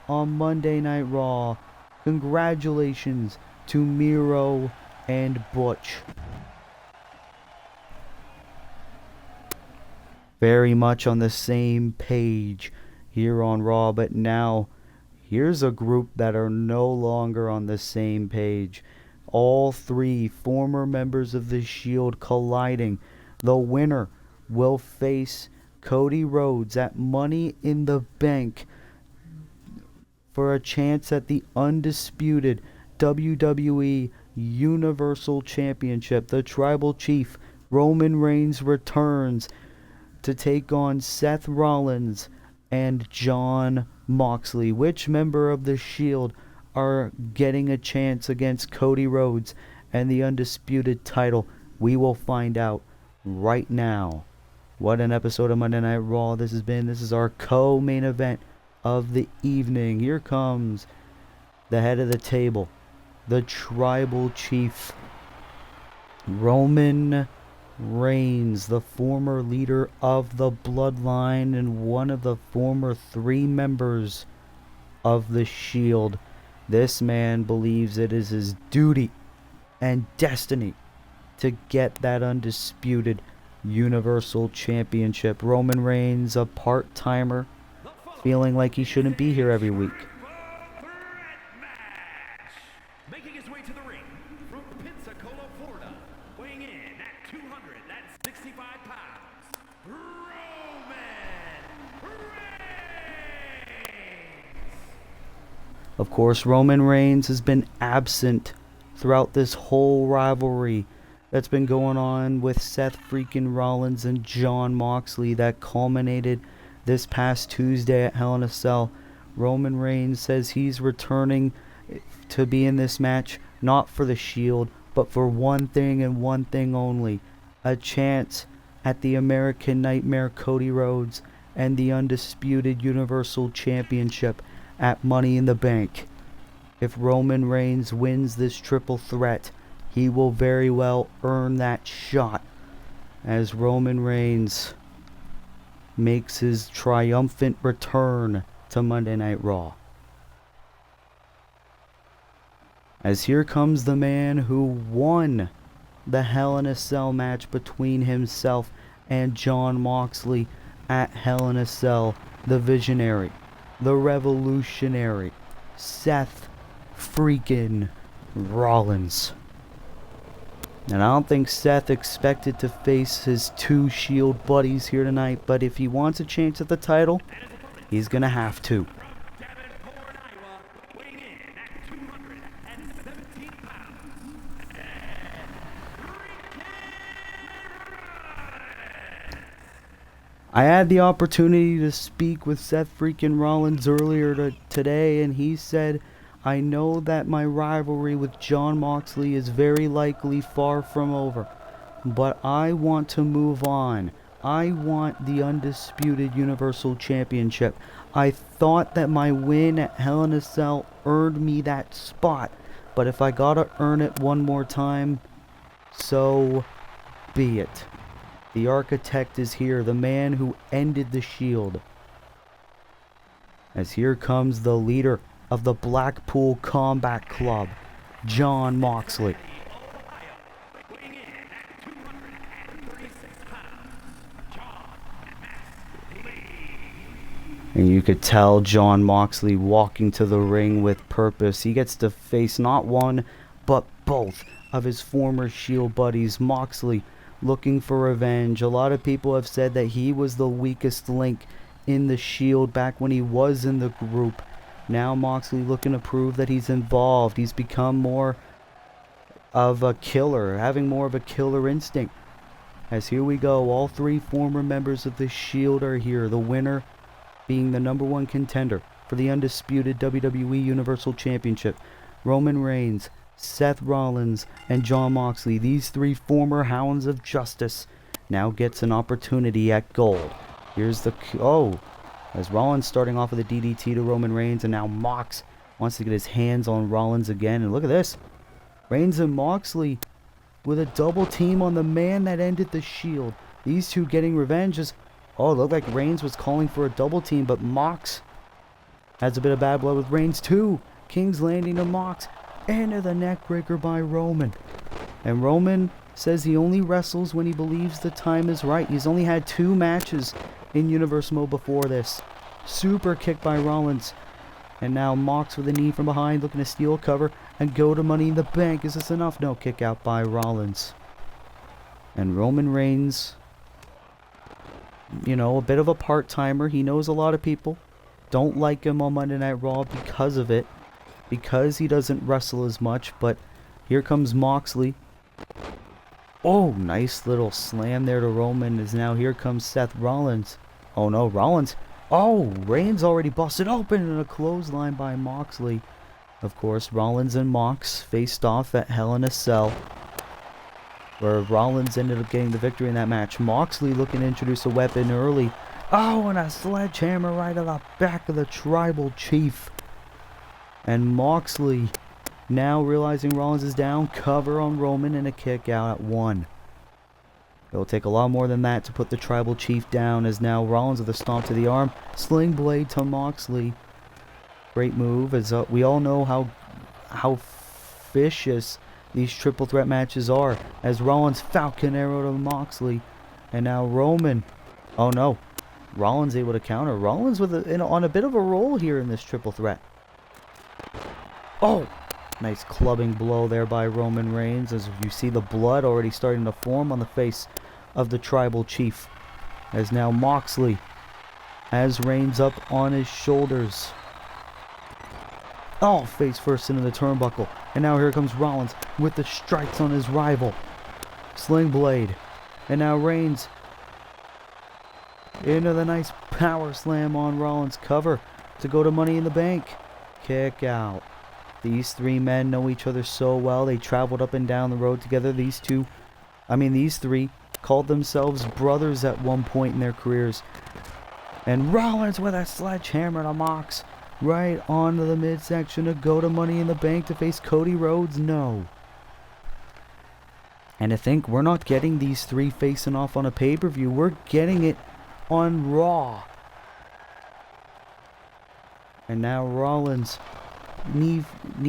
A: on Monday Night Raw. Congratulations to Miro and Butch. Very much on the same page here on Raw, but now here's a group that are no longer on the same page. All three former members of the Shield colliding. The winner will face Cody Rhodes at Money in the Bank for a chance at the undisputed WWE Universal Championship. The Tribal Chief Roman Reigns returns to take on Seth Rollins and Jon Moxley. Which member of the Shield are getting a chance against Cody Rhodes and the undisputed title? We will find out right now. What an episode of Monday Night Raw this has been. This is our co-main event of the evening. Here comes the head of the table, the Tribal Chief, Roman Reigns, the former leader of the Bloodline and one of the former three members of the Shield. This man believes it is his duty and destiny to get that undisputed Universal Championship. Roman Reigns, a part-timer, feeling like he shouldn't be here every week.
B: Making his way to the ring from Pensacola, Florida, weighing in at 265 pounds, Roman Reigns.
A: Of course, Roman Reigns has been absent throughout this whole rivalry that's been going on with Seth freaking Rollins and Jon Moxley that culminated this past Tuesday at Hell in a Cell. Roman Reigns says he's returning to be in this match, not for the Shield, but for one thing and one thing only: a chance at the American Nightmare Cody Rhodes and the undisputed Universal Championship at Money in the Bank. If Roman Reigns wins this triple threat, he will very well earn that shot as Roman Reigns makes his triumphant return to Monday Night Raw. As here comes the man who won the Hell in a Cell match between himself and Jon Moxley at Hell in a Cell, the visionary, the revolutionary, Seth freaking Rollins. And I don't think Seth expected to face his two Shield buddies here tonight, but if he wants a chance at the title, he's gonna have to. I had the opportunity to speak with Seth freaking Rollins earlier today, and he said, I know that my rivalry with Jon Moxley is very likely far from over, but I want to move on. I want the undisputed Universal Championship. I thought that my win at Hell in a Cell earned me that spot, but if I gotta earn it one more time, so be it. The architect is here, the man who ended the Shield. As here comes the leader of the Blackpool Combat Club, Jon Moxley. And you could tell Jon Moxley walking to the ring with purpose. He gets to face not one, but both of his former Shield buddies. Moxley looking for revenge. A lot of people have said that he was the weakest link in the Shield back when he was in the group. Now Moxley looking to prove that he's involved. He's become more of a killer, having more of a killer instinct. As here we go, all three former members of the Shield are here. The winner being the number one contender for the undisputed WWE Universal Championship, Roman Reigns, Seth Rollins, and Jon Moxley. These three former Hounds of Justice now gets an opportunity at gold. Here's the... as Rollins starting off with a DDT to Roman Reigns, and now Mox wants to get his hands on Rollins again. And look at this. Reigns and Moxley with a double team on the man that ended the Shield. These two getting revenge as... it looked like Reigns was calling for a double team, but Mox has a bit of bad blood with Reigns too. King's Landing to Mox. Into the neckbreaker by Roman. And Roman says he only wrestles when he believes the time is right. He's only had 2 matches in Universe Mode before this. Super kick by Rollins. And now Mox with a knee from behind, looking to steal a cover and go to Money in the Bank. Is this enough? No, kick out by Rollins. And Roman Reigns, a bit of a part-timer. He knows a lot of people don't like him on Monday Night Raw because of it. Because he doesn't wrestle as much, but here comes Moxley. Oh, nice little slam there to Roman, as now here comes Seth Rollins. Oh no, Rollins. Oh, Reigns already busted open in a clothesline by Moxley. Of course, Rollins and Mox faced off at Hell in a Cell, where Rollins ended up getting the victory in that match. Moxley looking to introduce a weapon early. Oh, and a sledgehammer right to the back of the Tribal Chief. And Moxley, now realizing Rollins is down, cover on Roman and a kick out at 1. It'll take a lot more than that to put the Tribal Chief down, as now Rollins with a stomp to the arm. Sling blade to Moxley. Great move, as we all know how vicious these triple threat matches are. As Rollins Falcon Arrow to Moxley. And now Roman. Oh no. Rollins able to counter. Rollins with on a bit of a roll here in this triple threat. Oh, nice clubbing blow there by Roman Reigns, as you see the blood already starting to form on the face of the Tribal Chief. As now Moxley has Reigns up on his shoulders. Oh, face first into the turnbuckle. And now here comes Rollins with the strikes on his rival. Sling blade. And now Reigns into the nice power slam on Rollins. Cover to go to Money in the Bank. Kick out. These three men know each other so well. They traveled up and down the road together. These three called themselves brothers at one point in their careers. And Rollins with a sledgehammer to Mox. Right onto the midsection to go to Money in the Bank to face Cody Rhodes. No. And to think we're not getting these three facing off on a pay-per-view. We're getting it on Raw. And now Rollins, knee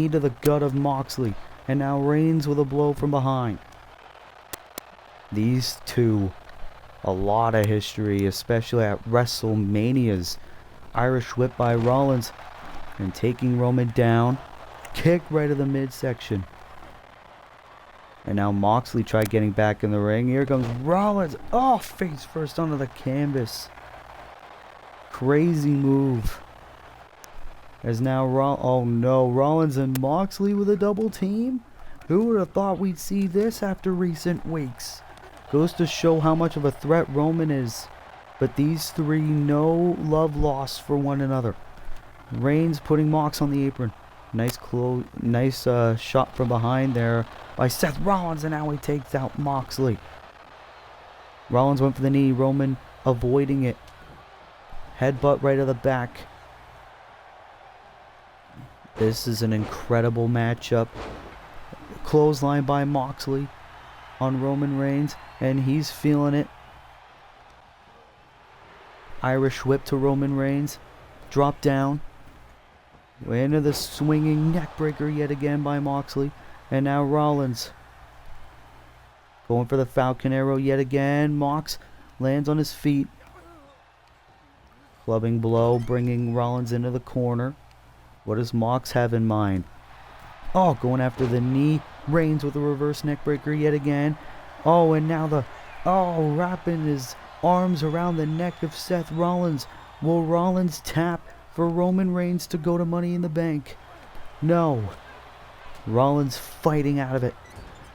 A: to the gut of Moxley. And now Reigns with a blow from behind. These two, a lot of history, especially at WrestleManias. Irish whip by Rollins and taking Roman down. Kick right of the midsection. And now Moxley tried getting back in the ring. Here comes Rollins. Oh, face first onto the canvas. Crazy move. As now oh no, Rollins and Moxley with a double team? Who would have thought we'd see this after recent weeks? Goes to show how much of a threat Roman is. But these three, no love lost for one another. Reigns putting Mox on the apron. Nice shot from behind there by Seth Rollins, and now he takes out Moxley. Rollins went for the knee, Roman avoiding it. Headbutt right to the back. This is an incredible matchup. Clothesline by Moxley on Roman Reigns, and he's feeling it. Irish whip to Roman Reigns. Drop down. Way into the swinging neckbreaker yet again by Moxley. And now Rollins. Going for the Falcon Arrow yet again. Mox lands on his feet. Clubbing blow, bringing Rollins into the corner. What does Mox have in mind? Oh, going after the knee. Reigns with a reverse neckbreaker yet again. Oh, and now wrapping his arms around the neck of Seth Rollins. Will Rollins tap for Roman Reigns to go to Money in the Bank? No. Rollins fighting out of it.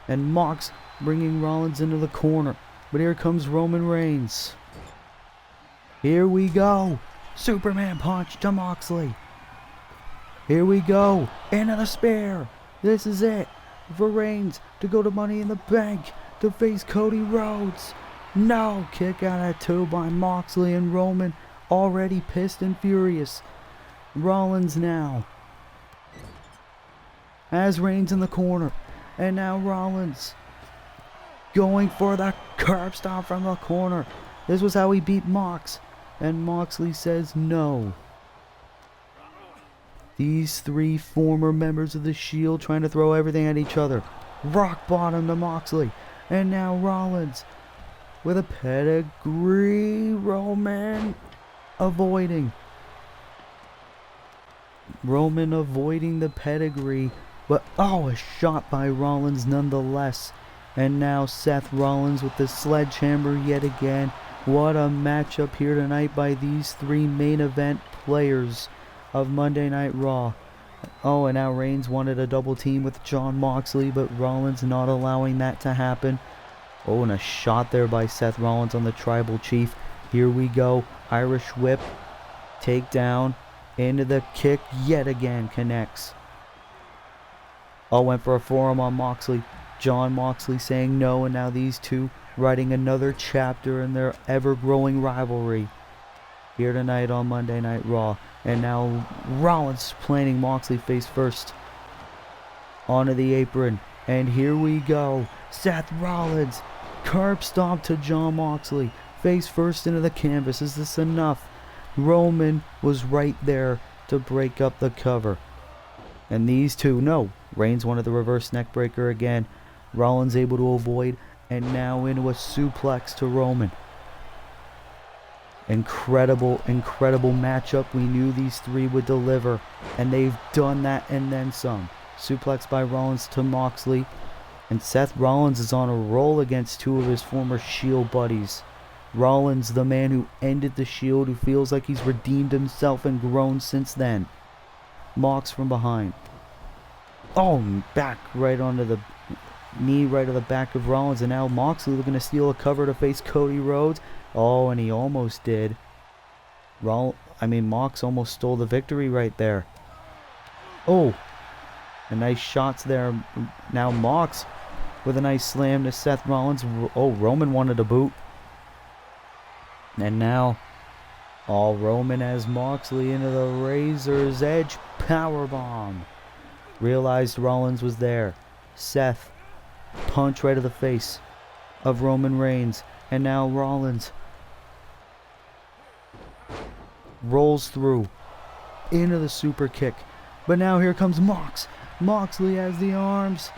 A: And Mox bringing Rollins into the corner. But here comes Roman Reigns. Here we go. Superman punch to Moxley. Here we go. Into the spear. This is it for Reigns to go to Money in the Bank to face Cody Rhodes. No. Kick out at two by Moxley, and Roman already pissed and furious. Rollins now has Reigns in the corner. And now Rollins going for the curb stomp from the corner. This was how he beat Mox. And Moxley says no. These three former members of the Shield trying to throw everything at each other. Rock bottom to Moxley. And now Rollins with a pedigree. Roman avoiding. Roman avoiding the pedigree. But a shot by Rollins nonetheless. And now Seth Rollins with the sledgehammer yet again. What a matchup here tonight by these three main event players of Monday Night Raw. Oh, and now Reigns wanted a double team with Jon Moxley, but Rollins not allowing that to happen. Oh, and a shot there by Seth Rollins on the Tribal Chief. Here we go. Irish whip. Takedown. Into the kick yet again. Connects. Oh, went for a forearm on Moxley. Jon Moxley saying no, and now these two writing another chapter in their ever-growing rivalry here tonight on Monday Night Raw. And now Rollins planting Moxley face first onto the apron. And here we go. Seth Rollins curb stomp to Jon Moxley. Face first into the canvas. Is this enough? Roman was right there to break up the cover. And these two, no. Reigns wanted the reverse neckbreaker again. Rollins able to avoid. And now into a suplex to Roman. Incredible matchup. We knew these three would deliver. And they've done that and then some. Suplex by Rollins to Moxley. And Seth Rollins is on a roll against two of his former Shield buddies. Rollins, the man who ended the Shield, who feels like he's redeemed himself and grown since then. Mox from behind. Oh, back right onto the knee right to the back of Rollins. And now Moxley looking to steal a cover to face Cody Rhodes. Oh, and he almost did. Mox almost stole the victory right there. Oh, and nice shots there. Now Mox with a nice slam to Seth Rollins. Oh, Roman wanted a boot. And now, Roman has Moxley into the Razor's Edge powerbomb. Realized Rollins was there. Seth Punch right to the face of Roman Reigns. And now Rollins rolls through into the super kick. But now here comes Mox. Moxley has the arms.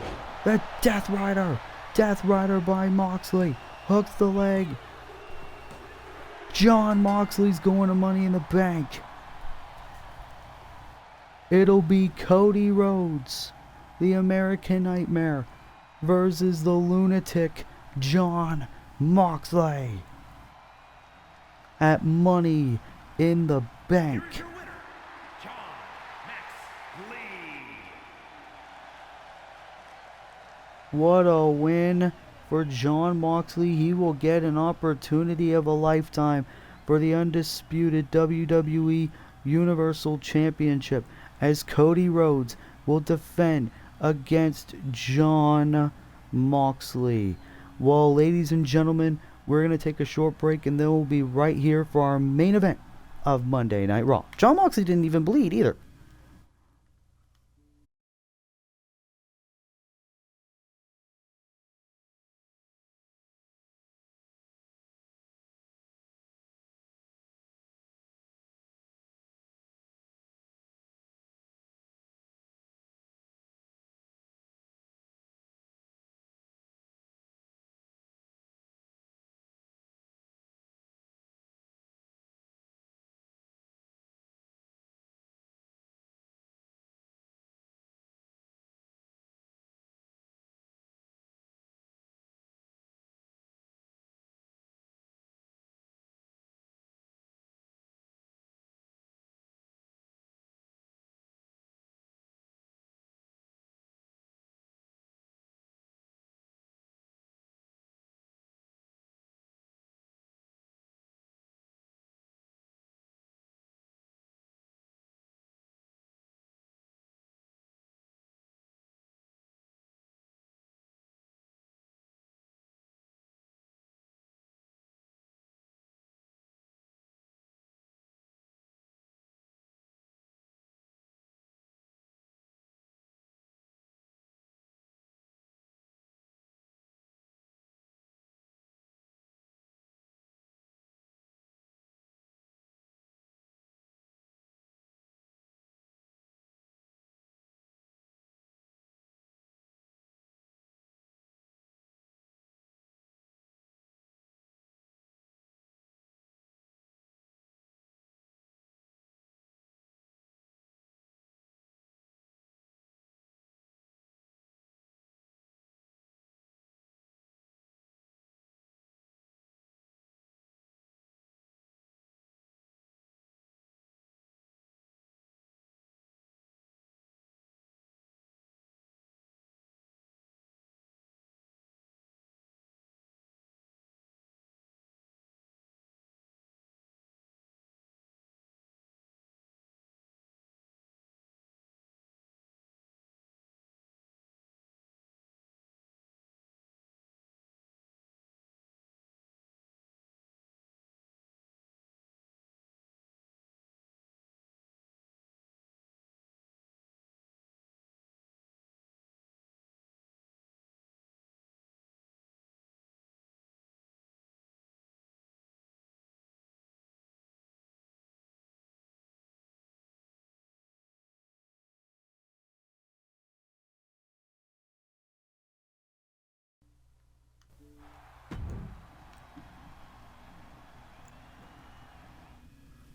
A: The Death Rider. Death Rider by Moxley. Hooks the leg. John Moxley's going to Money in the Bank. It'll be Cody Rhodes, the American Nightmare, versus the lunatic John Moxley at Money in the Bank.
B: Here is your winner, John Moxley.
A: What a win for John Moxley. He will get an opportunity of a lifetime for the undisputed WWE Universal Championship, as Cody Rhodes will defend against John Moxley. Well, ladies and gentlemen, we're going to take a short break, and then we'll be right here for our main event of Monday Night Raw. John Moxley didn't even bleed either.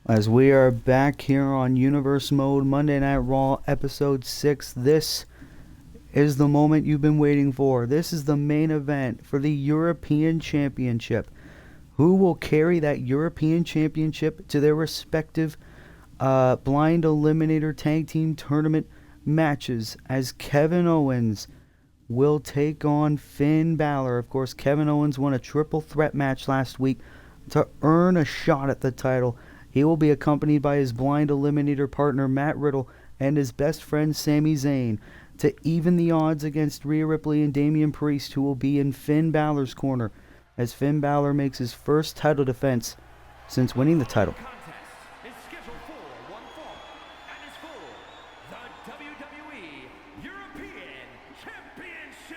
A: As we are back here on Universe Mode, Monday Night Raw, Episode 6, this is the moment you've been waiting for. This is the main event for the European Championship. Who will carry that European Championship to their respective Blind Eliminator Tag Team Tournament matches, as Kevin Owens will take on Finn Balor. Of course, Kevin Owens won a triple threat match last week to earn a shot at the title. He will be accompanied by his Blind Eliminator partner Matt Riddle and his best friend Sami Zayn to even the odds against Rhea Ripley and Damian Priest, who will be in Finn Balor's corner, as Finn Balor makes his first title defense since winning the title.
B: Contest is scheduled for one fall and is for the WWE European Championship.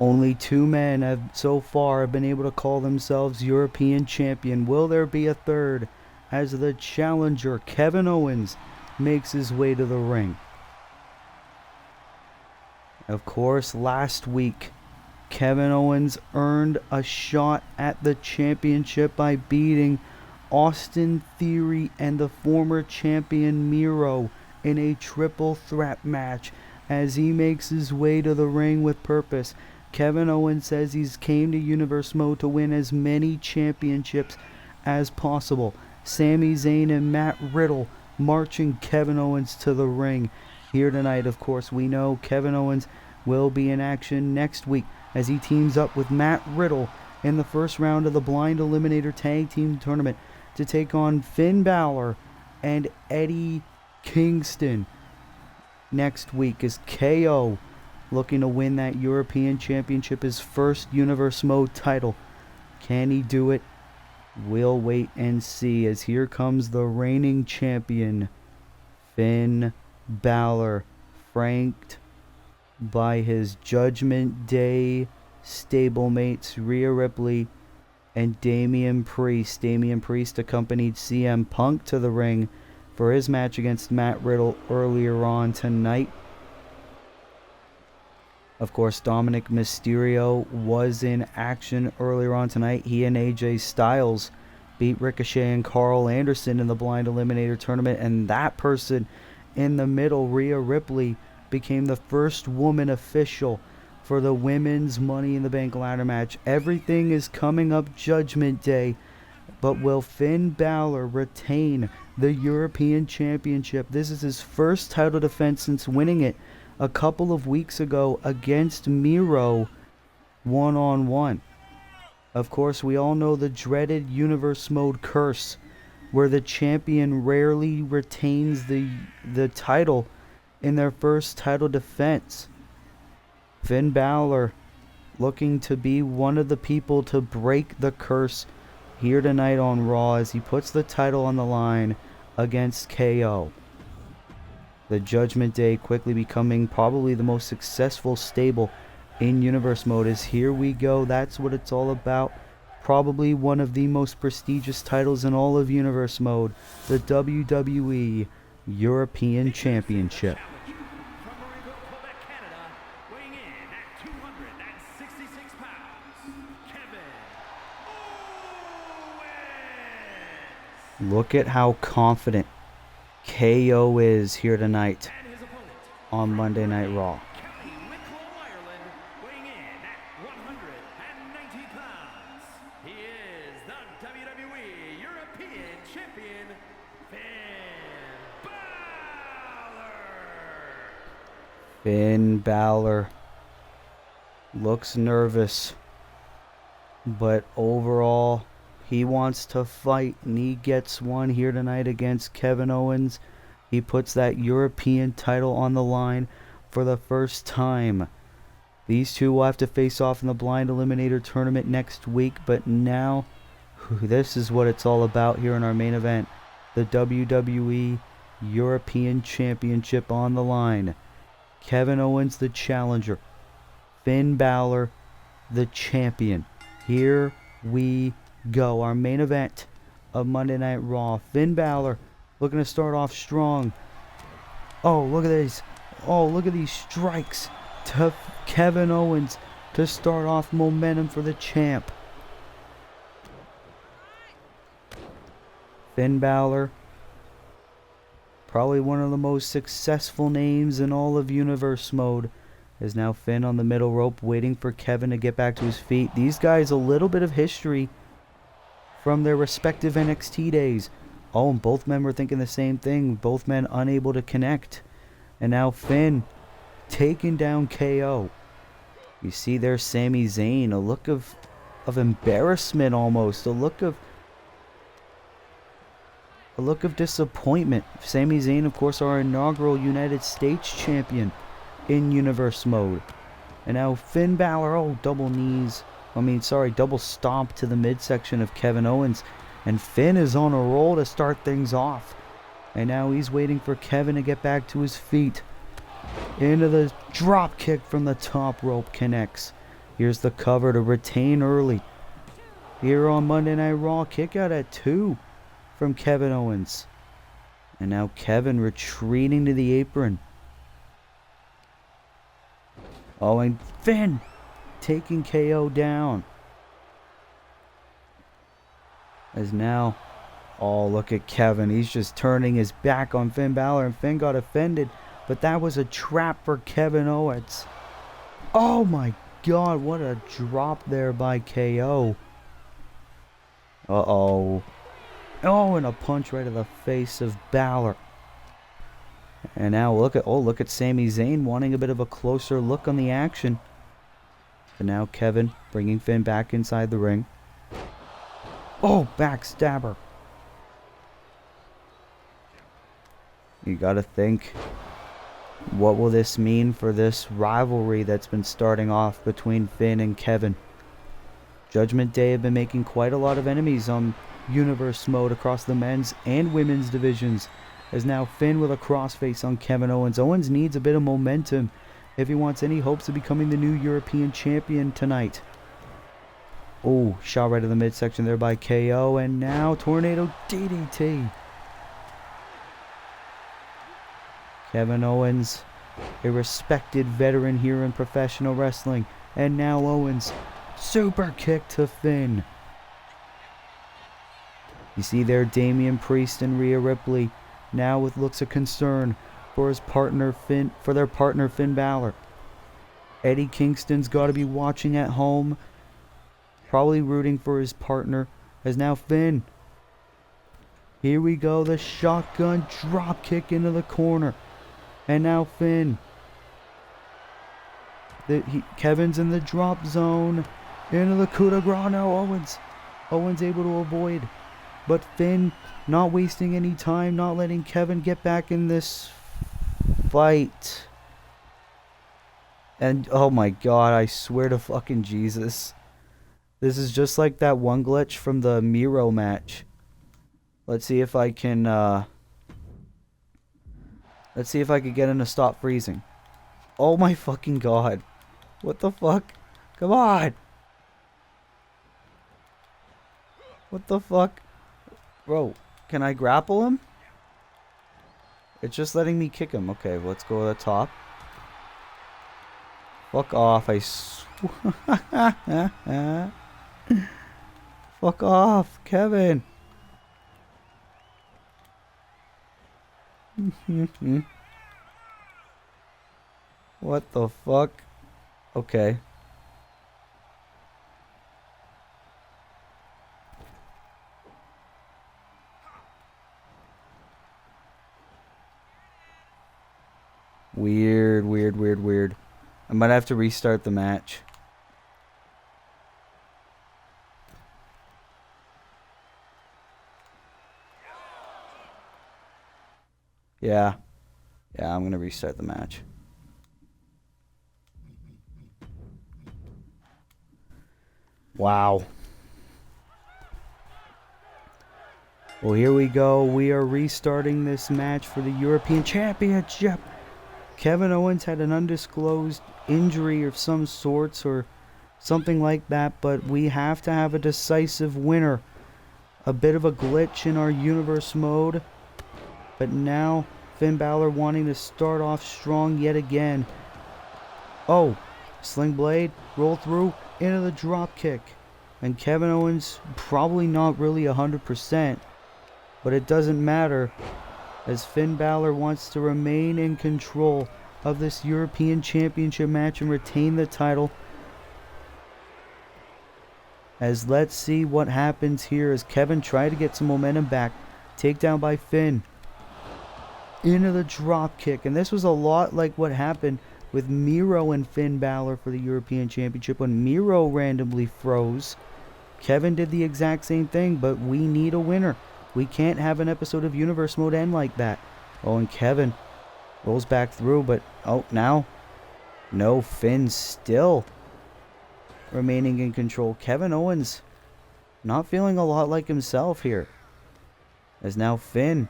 A: Only two men have so far been able to call themselves European champion. Will there be a third as the challenger, Kevin Owens, makes his way to the ring? Of course, last week, Kevin Owens earned a shot at the championship by beating Austin Theory and the former champion Miro in a triple threat match. As he makes his way to the ring with purpose, Kevin Owens says he's came to Universe Mode to win as many championships as possible. Sami Zayn and Matt Riddle marching Kevin Owens to the ring here tonight. Of course, we know Kevin Owens will be in action next week as he teams up with Matt Riddle in the first round of the Blind Eliminator Tag Team Tournament to take on Finn Balor and Eddie Kingston. Next week is KO looking to win that European Championship, his first Universe Mode title. Can he do it? We'll wait and see, as here comes the reigning champion, Finn Balor, franked by his Judgment Day stablemates Rhea Ripley and Damian Priest. Damian Priest accompanied CM Punk to the ring for his match against Matt Riddle earlier on tonight. Of course, Dominic Mysterio was in action earlier on tonight. He and AJ Styles beat Ricochet and Carl Anderson in the Blind Eliminator Tournament, and that person in the middle, Rhea Ripley, became the first woman official for the Women's Money in the Bank ladder match. Everything is coming up Judgment Day, but will Finn Balor retain the European Championship? This is his first title defense since winning it a couple of weeks ago against Miro one-on-one. Of course, we all know the dreaded Universe Mode curse, where the champion rarely retains the title in their first title defense. Finn Balor looking to be one of the people to break the curse here tonight on Raw as he puts the title on the line against KO. The Judgment Day quickly becoming probably the most successful stable in Universe Mode. As here we go, that's what it's all about. Probably one of the most prestigious titles in all of Universe Mode, the WWE European Championship. Look at how confident KO is here tonight on Monday Night Raw.
B: He is the WWE European Champion, Finn Balor.
A: Finn Balor looks nervous, but overall he wants to fight, and he gets one here tonight against Kevin Owens. He puts that European title on the line for the first time. These two will have to face off in the Blind Eliminator Tournament next week, but now this is what it's all about here in our main event. The WWE European Championship on the line. Kevin Owens, the challenger. Finn Balor, the champion. Here we go. Our main event of Monday Night Raw. Finn Balor looking to start off strong. Oh, look at these. Oh, look at these strikes to Kevin Owens to start off momentum for the champ. Finn Balor, probably one of the most successful names in all of Universe Mode, is now Finn on the middle rope waiting for Kevin to get back to his feet. These guys, a little bit of history from their respective NXT days. Oh, and both men were thinking the same thing. Both men unable to connect. And now Finn taking down KO. You see there Sami Zayn, a look of embarrassment almost. A look of disappointment. Sami Zayn, of course, our inaugural United States champion in Universe Mode. And now Finn Balor, oh, double stomp to the midsection of Kevin Owens. And Finn is on a roll to start things off. And now he's waiting for Kevin to get back to his feet. Into the drop kick from the top rope connects. Here's the cover to retain early. Here on Monday Night Raw, kick out at 2 from Kevin Owens. And now Kevin retreating to the apron. Oh, and Finn taking KO down. As now, oh, look at Kevin. He's just turning his back on Finn Balor, and Finn got offended. But that was a trap for Kevin Owens. Oh my God, what a drop there by KO. Uh-oh. Oh, and a punch right to the face of Balor. And now look at Sami Zayn wanting a bit of a closer look on the action. But now Kevin bringing Finn back inside the ring. Oh, backstabber. You gotta think, what will this mean for this rivalry that's been starting off between Finn and Kevin? Judgment Day have been making quite a lot of enemies on Universe mode across the men's and women's divisions. As now Finn with a crossface on Kevin Owens. Owens needs a bit of momentum if he wants any hopes of becoming the new European champion tonight. Oh, shot right in the midsection there by KO. And now Tornado DDT. Kevin Owens, a respected veteran here in professional wrestling. And now Owens, super kick to Finn. You see there Damian Priest and Rhea Ripley now with looks of concern for his partner Finn, for their partner Finn Balor. Eddie Kingston's got to be watching at home, probably rooting for his partner. As now Finn, here we go, the shotgun drop kick into the corner, and now Finn. Kevin's in the drop zone, into the coup de grace. Now Owens able to avoid. But Finn not wasting any time, not letting Kevin get back in this fight. And oh my God, I swear to fucking Jesus. This is just like that one glitch from the Miro match. Let's see if I can let's see if I can get him to stop freezing. Oh my fucking God. What the fuck? Come on. What the fuck? Bro, can I grapple him? It's just letting me kick him. Okay, let's go to the top. Fuck off, Fuck off, Kevin. What the fuck? Okay. Weird. I might have to restart the match. Yeah, I'm gonna restart the match. Wow. Well, here we go. We are restarting this match for the European Championship. Kevin Owens had an undisclosed injury of some sorts or something like that, but we have to have a decisive winner. A bit of a glitch in our universe mode, but now Finn Balor wanting to start off strong yet again. Oh, Sling Blade, roll through, into the drop kick. And Kevin Owens probably not really 100%, but it doesn't matter, as Finn Balor wants to remain in control of this European Championship match and retain the title. As let's see what happens here as Kevin tried to get some momentum back. Takedown by Finn. Into the drop kick. And this was a lot like what happened with Miro and Finn Balor for the European Championship when Miro randomly froze. Kevin did the exact same thing, but we need a winner. We can't have an episode of Universe Mode end like that. Oh, and Kevin rolls back through, but oh, now no, Finn still remaining in control. Kevin Owens not feeling a lot like himself here. As now Finn,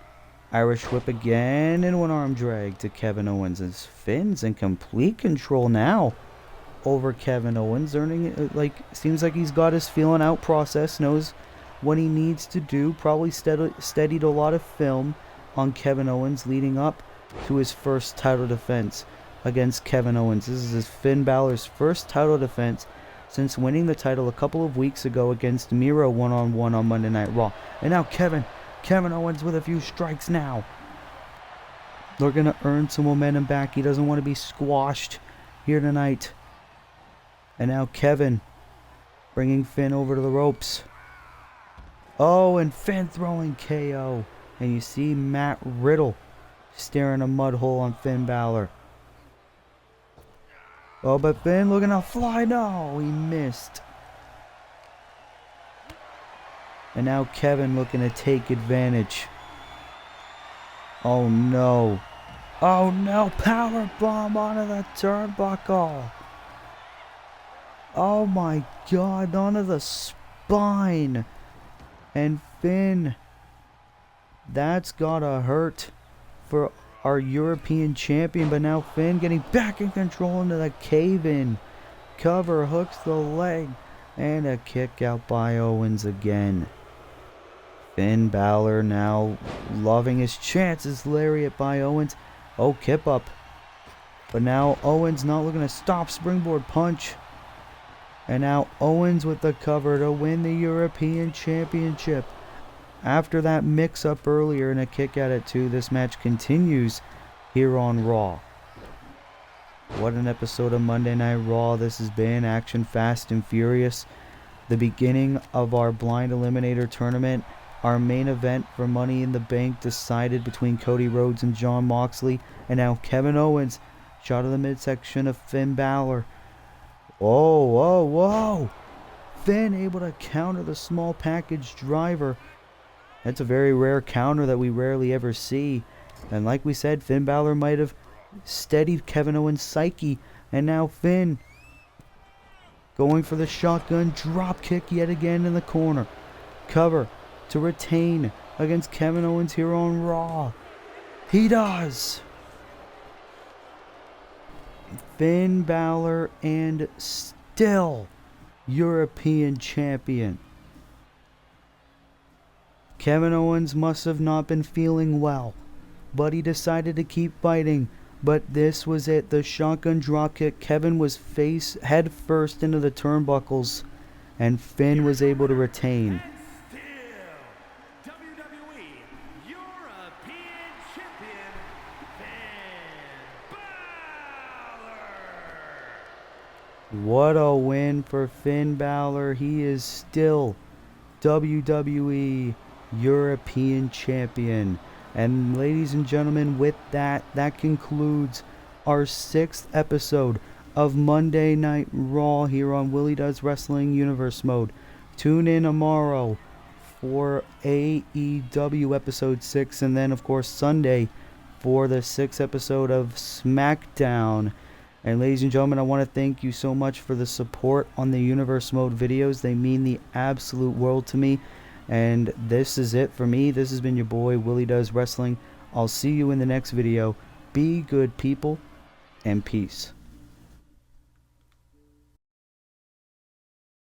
A: Irish whip again, and one arm drag to Kevin Owens as Finn's in complete control now. over Kevin Owens, seems like he's got his feeling out process, knows what he needs to do. Probably steadied a lot of film on Kevin Owens leading up to his first title defense against Kevin Owens. This is Finn Balor's first title defense since winning the title a couple of weeks ago against Miro one-on-one on Monday Night Raw. And now Kevin Owens with a few strikes now. They're going to earn some momentum back. He doesn't want to be squashed here tonight. And now Kevin bringing Finn over to the ropes. Oh, and Finn throwing KO. And you see Matt Riddle staring a mud hole on Finn Balor. Oh, but Finn looking to fly. No, he missed. And now Kevin looking to take advantage. Oh no. Oh no, power bomb onto the turnbuckle. Oh my god, onto the spine. And Finn, that's gotta hurt for our European champion. But now Finn getting back in control into the cave-in. Cover, hooks the leg, and a kick out by Owens again. Finn Balor now loving his chances. Lariat by Owens. Oh, kip up. But now Owens not looking to stop. Springboard punch. And now Owens with the cover to win the European Championship. After that mix-up earlier and a kick out at 2, this match continues here on Raw. What an episode of Monday Night Raw this has been. Action fast and furious. The beginning of our Blind Eliminator tournament. Our main event for Money in the Bank decided between Cody Rhodes and Jon Moxley. And now Kevin Owens, shot of the midsection of Finn Balor. Oh, whoa, whoa. Finn able to counter the small package driver. That's a very rare counter that we rarely ever see. And like we said, Finn Balor might have steadied Kevin Owens' psyche. And now Finn going for the shotgun drop kick yet again in the corner. Cover to retain against Kevin Owens here on Raw. He does. Finn Balor and still European champion. Kevin Owens must have not been feeling well, but he decided to keep fighting. But this was it, the shotgun dropkick. Kevin was head first into the turnbuckles, and Finn was able to retain. What a win for Finn Balor. He is still WWE European Champion. And ladies and gentlemen, with that concludes our 6th episode of Monday Night Raw here on Willie Does Wrestling Universe Mode. Tune in tomorrow for AEW episode 6, and then of course Sunday for the 6th episode of SmackDown. And ladies and gentlemen, I want to thank you so much for the support on the Universe Mode videos. They mean the absolute world to me. And this is it for me. This has been your boy, Willie Does Wrestling. I'll see you in the next video. Be good, people, and peace.